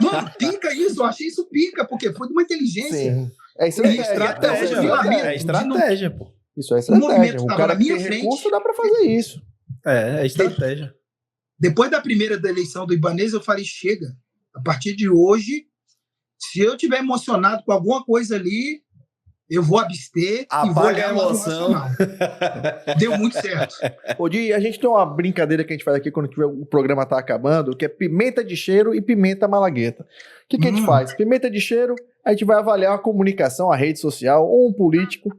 Mano, pica isso, eu achei isso pica, porque foi de uma inteligência. Sim. É E estratégia. até hoje, É o lamento É estratégia, pô. Isso é O estratégia. movimento O tava cara na que minha tem frente. recurso dá pra fazer isso. É estratégia. Depois da primeira da eleição do Ibanez, eu falei, chega. A partir de hoje, se eu estiver emocionado com alguma coisa ali, eu vou abster e vou Apaga a olhar o lado emoção. racional. Deu muito certo. Ô, Di, a gente tem uma brincadeira que a gente faz aqui quando o programa tá acabando, que é pimenta de cheiro e pimenta malagueta. O que a gente faz? Pimenta de cheiro, a gente vai avaliar a comunicação, a rede social ou um político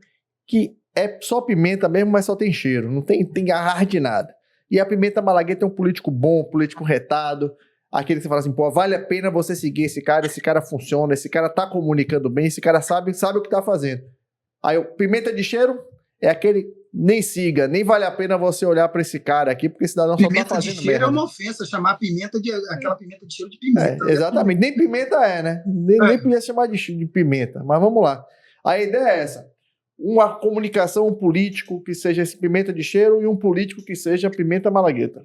que é só pimenta mesmo, mas só tem cheiro, não tem ar de nada. E a pimenta malagueta é um político bom, um político retado, aquele que você fala assim, pô, vale a pena você seguir esse cara funciona, esse cara tá comunicando bem, esse cara sabe o que tá fazendo. Aí o pimenta de cheiro é aquele, nem siga, nem vale a pena você olhar pra esse cara aqui, porque esse cidadão só tá Pimenta de fazendo cheiro merda. é uma ofensa, chamar aquela pimenta de cheiro de pimenta. Exatamente, nem pimenta né? Nem podia chamar de pimenta, mas vamos lá. A ideia é essa, uma comunicação, um político que seja esse pimenta de cheiro e um político que seja pimenta malagueta.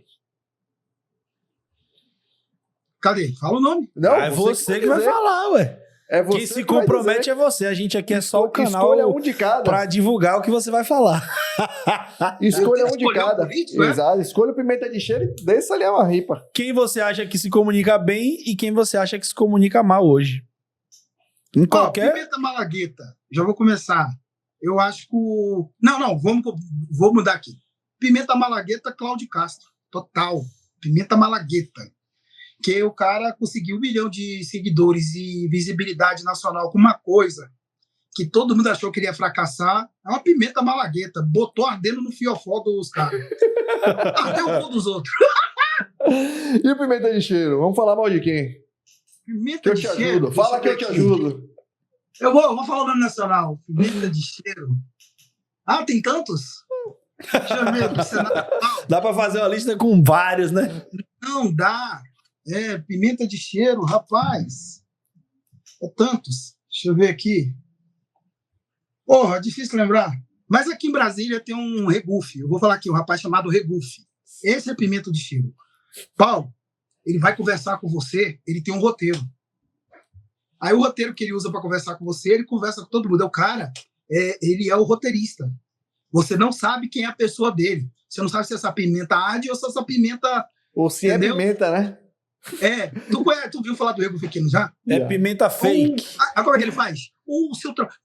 Cadê? Fala o nome. Não, É você que vai dizer. falar, ué. É você Quem se que vai compromete dizer. é você. A gente aqui é só o canal Escolha um de cada. pra divulgar o que você vai falar. Escolha Eu um tenho que de escolher cada. um político, é? Exato. Escolha o pimenta de cheiro e desça ali uma ripa. Quem você acha que se comunica bem e quem você acha que se comunica mal hoje. Em qualquer... Pimenta malagueta. Já vou começar. Eu acho que Não, vou mudar aqui. Pimenta malagueta, Cláudio Castro. Total. Pimenta malagueta. Que o cara conseguiu 1 milhão de seguidores e visibilidade nacional com uma coisa que todo mundo achou que iria fracassar. É uma pimenta malagueta. Botou ardendo no fiofó dos caras. Ardeu o cu dos outros. E o pimenta de cheiro? Vamos falar mal de quem? Pimenta Que eu de te cheiro. ajudo. Fala que eu deixa te ver aqui. ajudo. Eu vou falar o nome nacional. Pimenta de cheiro. Ah, tem tantos? Deixa eu ver aqui. Senado. Dá pra fazer uma lista com vários, né? Não dá. Pimenta de cheiro, rapaz. É tantos. Deixa eu ver aqui. Porra, difícil lembrar. Mas aqui em Brasília tem um Regufe. Eu vou falar aqui, um rapaz chamado Regufe. Esse é pimenta de cheiro. Paulo, ele vai conversar com você, ele tem um roteiro. Aí o roteiro que ele usa para conversar com você, ele conversa com todo mundo. O cara, ele é o roteirista. Você não sabe quem é a pessoa dele. Você não sabe se essa pimenta arde ou se essa pimenta... Ou se Entendeu? é pimenta, né? Tu viu falar do Rego Pequeno já? É Já. pimenta fake. Como é que ele faz?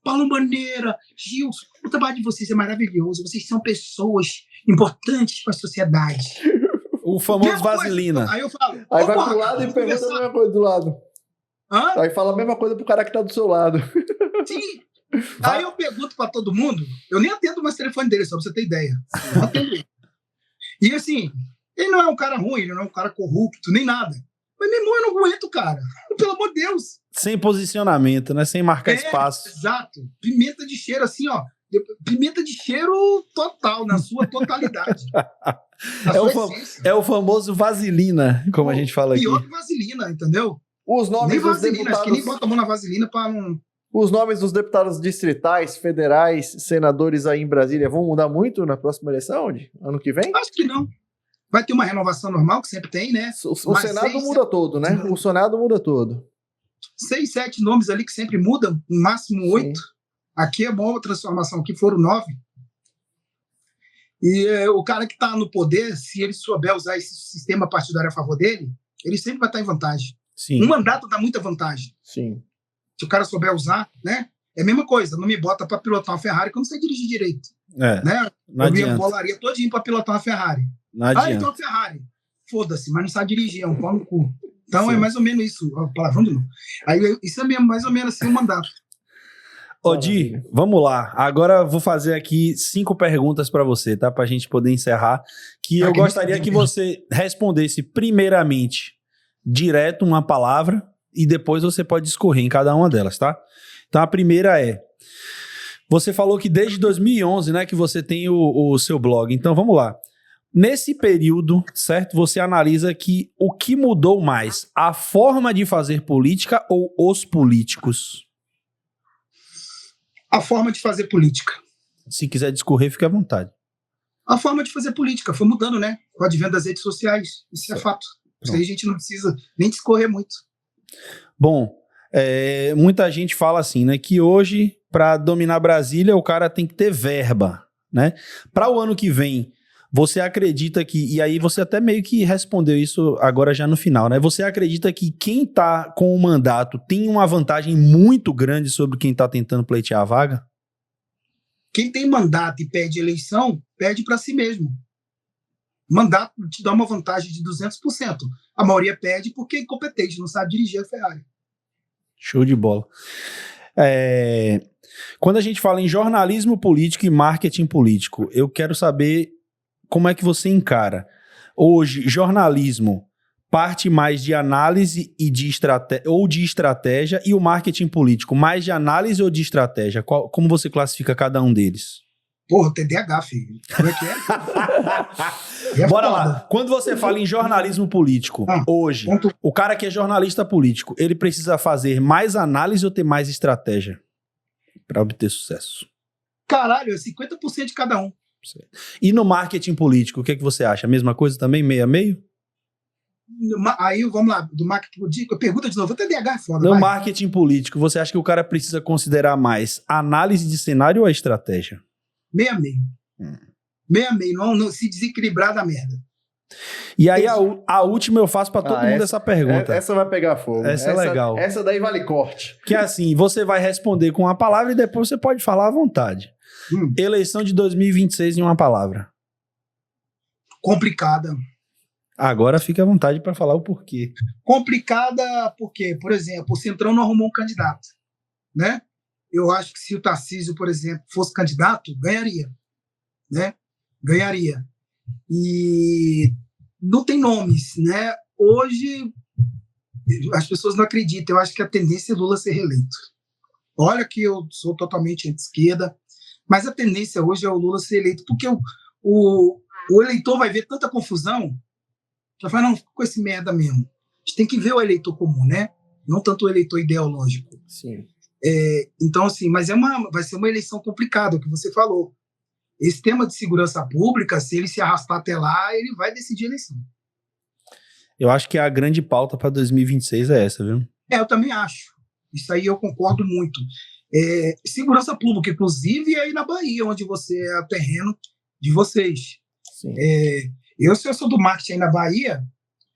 Paulo Bandeira, Gilson, o trabalho de vocês é maravilhoso. Vocês são pessoas importantes para a sociedade. O famoso Mesma coisa. vaselina. Aí eu falo... Aí ô, vai porra, pro lado e vamos pergunta a conversar. mesma coisa do lado. Hã? Aí fala a mesma coisa pro cara que tá do seu lado. Sim. Aí eu pergunto para todo mundo, eu nem atendo mais o telefone dele, só pra você ter ideia. Eu não atendo ele. E assim, ele não é um cara ruim, ele não é um cara corrupto, nem nada. Mas, meu irmão, eu não aguento, cara. Pelo amor de Deus. Sem posicionamento, né? Sem marcar espaço. Exato. Pimenta de cheiro, assim, ó. Pimenta de cheiro total, na sua totalidade. Na É o, sua fam- essência. é o famoso vaselina, como a gente fala aqui. Pior que vaselina, entendeu? Os nomes Nem dos vaselina, acho que nem deputados... bota a mão na vaselina pra não... Os nomes dos deputados distritais, federais, senadores aí em Brasília vão mudar muito na próxima eleição? Ano que vem? Acho que não. Vai ter uma renovação normal, que sempre tem, né? O Mas Senado 6, muda todo, né? O Senado muda todo. 6, 7 nomes ali que sempre mudam, no máximo 8. Aqui é uma transformação, aqui foram 9. E o cara que está no poder, se ele souber usar esse sistema partidário a favor dele, ele sempre vai estar em vantagem. Sim. Um mandato dá muita vantagem. Sim. Se o cara souber usar, né? É a mesma coisa, não me bota para pilotar uma Ferrari que eu não sei dirigir direito. É, Né? não Eu me adianta. embolaria todinho para pilotar uma Ferrari. Não Ah, adianta. então Ferrari. Foda-se, mas não sabe dirigir, é um pau no cu. Então Sim. é mais ou menos isso, ó, palavrão de novo. Aí isso é mesmo, mais ou menos assim o mandato. Ô, Di, vamos lá. Agora eu vou fazer aqui 5 perguntas pra você, tá? Pra gente poder encerrar. Que eu que gostaria nem- que você respondesse primeiramente direto uma palavra e depois você pode discorrer em cada uma delas, tá? Então a primeira é... Você falou que desde 2011, né, que você tem o seu blog. Então vamos lá. Nesse período, certo? Você analisa que o que mudou mais? A forma de fazer política ou os políticos? A forma de fazer política. Se quiser discorrer, fique à vontade. A forma de fazer política foi mudando, né? Com o advento das redes sociais. Isso é fato. Isso aí a gente não precisa nem discorrer muito. Bom, muita gente fala assim, né? Que hoje, para dominar Brasília, o cara tem que ter verba, né? Para o ano que vem, Você acredita que, e aí você até meio que respondeu isso agora já no final, né? Você acredita que quem tá com o mandato tem uma vantagem muito grande sobre quem tá tentando pleitear a vaga? Quem tem mandato e perde eleição, perde para si mesmo. Mandato te dá uma vantagem de 200%. A maioria perde porque é incompetente, não sabe dirigir a Ferrari. Show de bola. Quando a gente fala em jornalismo político e marketing político, eu quero saber como é que você encara. Hoje, jornalismo parte mais de análise e de estratégia, e o marketing político mais de análise ou de estratégia? Como você classifica cada um deles? Porra, TDAH, filho. Como é que é? Bora lá. Quando você fala em jornalismo político, hoje, o cara que é jornalista político, ele precisa fazer mais análise ou ter mais estratégia para obter sucesso? Caralho, é 50% de cada um. E no marketing político, o que é que você acha? A mesma coisa também, meio a meio? Aí, vamos lá, do marketing político, pergunta de novo, o TDAH é foda. No marketing político, você acha que o cara precisa considerar mais análise de cenário ou a estratégia? Meio a meio. Meio a meio, não se desequilibrar da merda. E aí a última eu faço pra todo mundo essa pergunta. Essa vai pegar fogo. Essa é legal. Essa daí vale corte. Que é assim, você vai responder com uma palavra e depois você pode falar à vontade. Eleição de 2026 em uma palavra. Complicada. Agora fique à vontade para falar o porquê. Complicada porque, por exemplo, o Centrão não arrumou um candidato, né? Eu acho que se o Tarcísio, por exemplo, fosse candidato, ganharia, né? Ganharia. E não tem nomes, né? Hoje as pessoas não acreditam. Eu acho que a tendência é Lula ser reeleito. Olha que eu sou totalmente de esquerda, mas a tendência hoje é o Lula ser eleito, porque o eleitor vai ver tanta confusão, já fala, não, com esse merda mesmo. A gente tem que ver o eleitor comum, né? Não tanto o eleitor ideológico. Sim. Então, assim, mas vai ser uma eleição complicada, o que você falou. Esse tema de segurança pública, se ele se arrastar até lá, ele vai decidir a eleição. Eu acho que a grande pauta para 2026 é essa, viu? Eu também acho. Isso aí eu concordo muito. Segurança pública, inclusive, aí na Bahia, onde você é o terreno de vocês. Sim. Se eu sou do marketing aí na Bahia,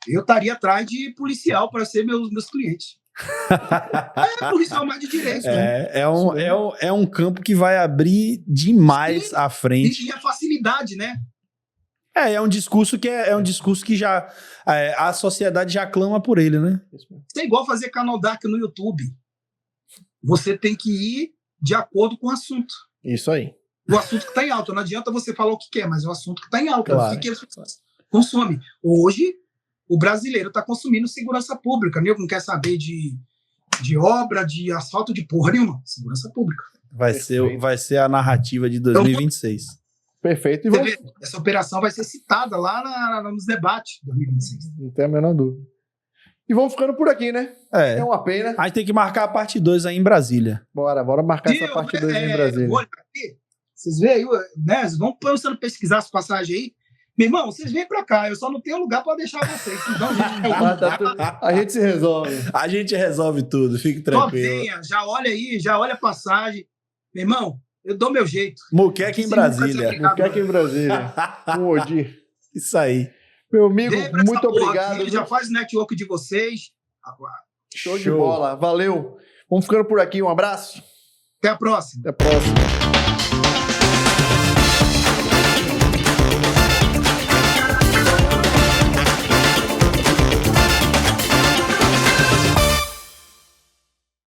eu estaria atrás de policial para ser meus clientes. Policial mais de direito. É um campo que vai abrir demais à frente. E a facilidade, né? É um discurso que já a sociedade já clama por ele, né? Isso é igual fazer canal Dark no YouTube. Você tem que ir de acordo com o assunto. Isso aí. O assunto que está em alta. Não adianta você falar o que quer, mas é o assunto que está em alta. Claro. O que as pessoas consomem. Hoje, o brasileiro está consumindo segurança pública. Né? Não quer saber de obra, de asfalto, de porra nenhuma. Segurança pública. Vai ser a narrativa de 2026. Perfeito. Essa operação vai ser citada lá nos debates de 2026. Não tem a menor dúvida. E vamos ficando por aqui, né? É uma pena. A gente tem que marcar a parte 2 aí em Brasília. Bora marcar essa parte 2 em Brasília. Vocês veem aí, né? Vão começando a pesquisar as passagens aí. Meu irmão, vocês vêm pra cá, eu só não tenho lugar pra deixar vocês. Então, a gente se resolve. A gente resolve tudo, fique tranquilo. Venha, já olha aí, já olha a passagem. Meu irmão, eu dou meu jeito. Muqueca em Brasília. Muqueca em Brasília. Um Odir. Isso aí. Meu amigo, muito obrigado. Já faz o network de vocês. Show de bola. Valeu. Vamos ficando por aqui. Um abraço. Até a próxima. Até a próxima.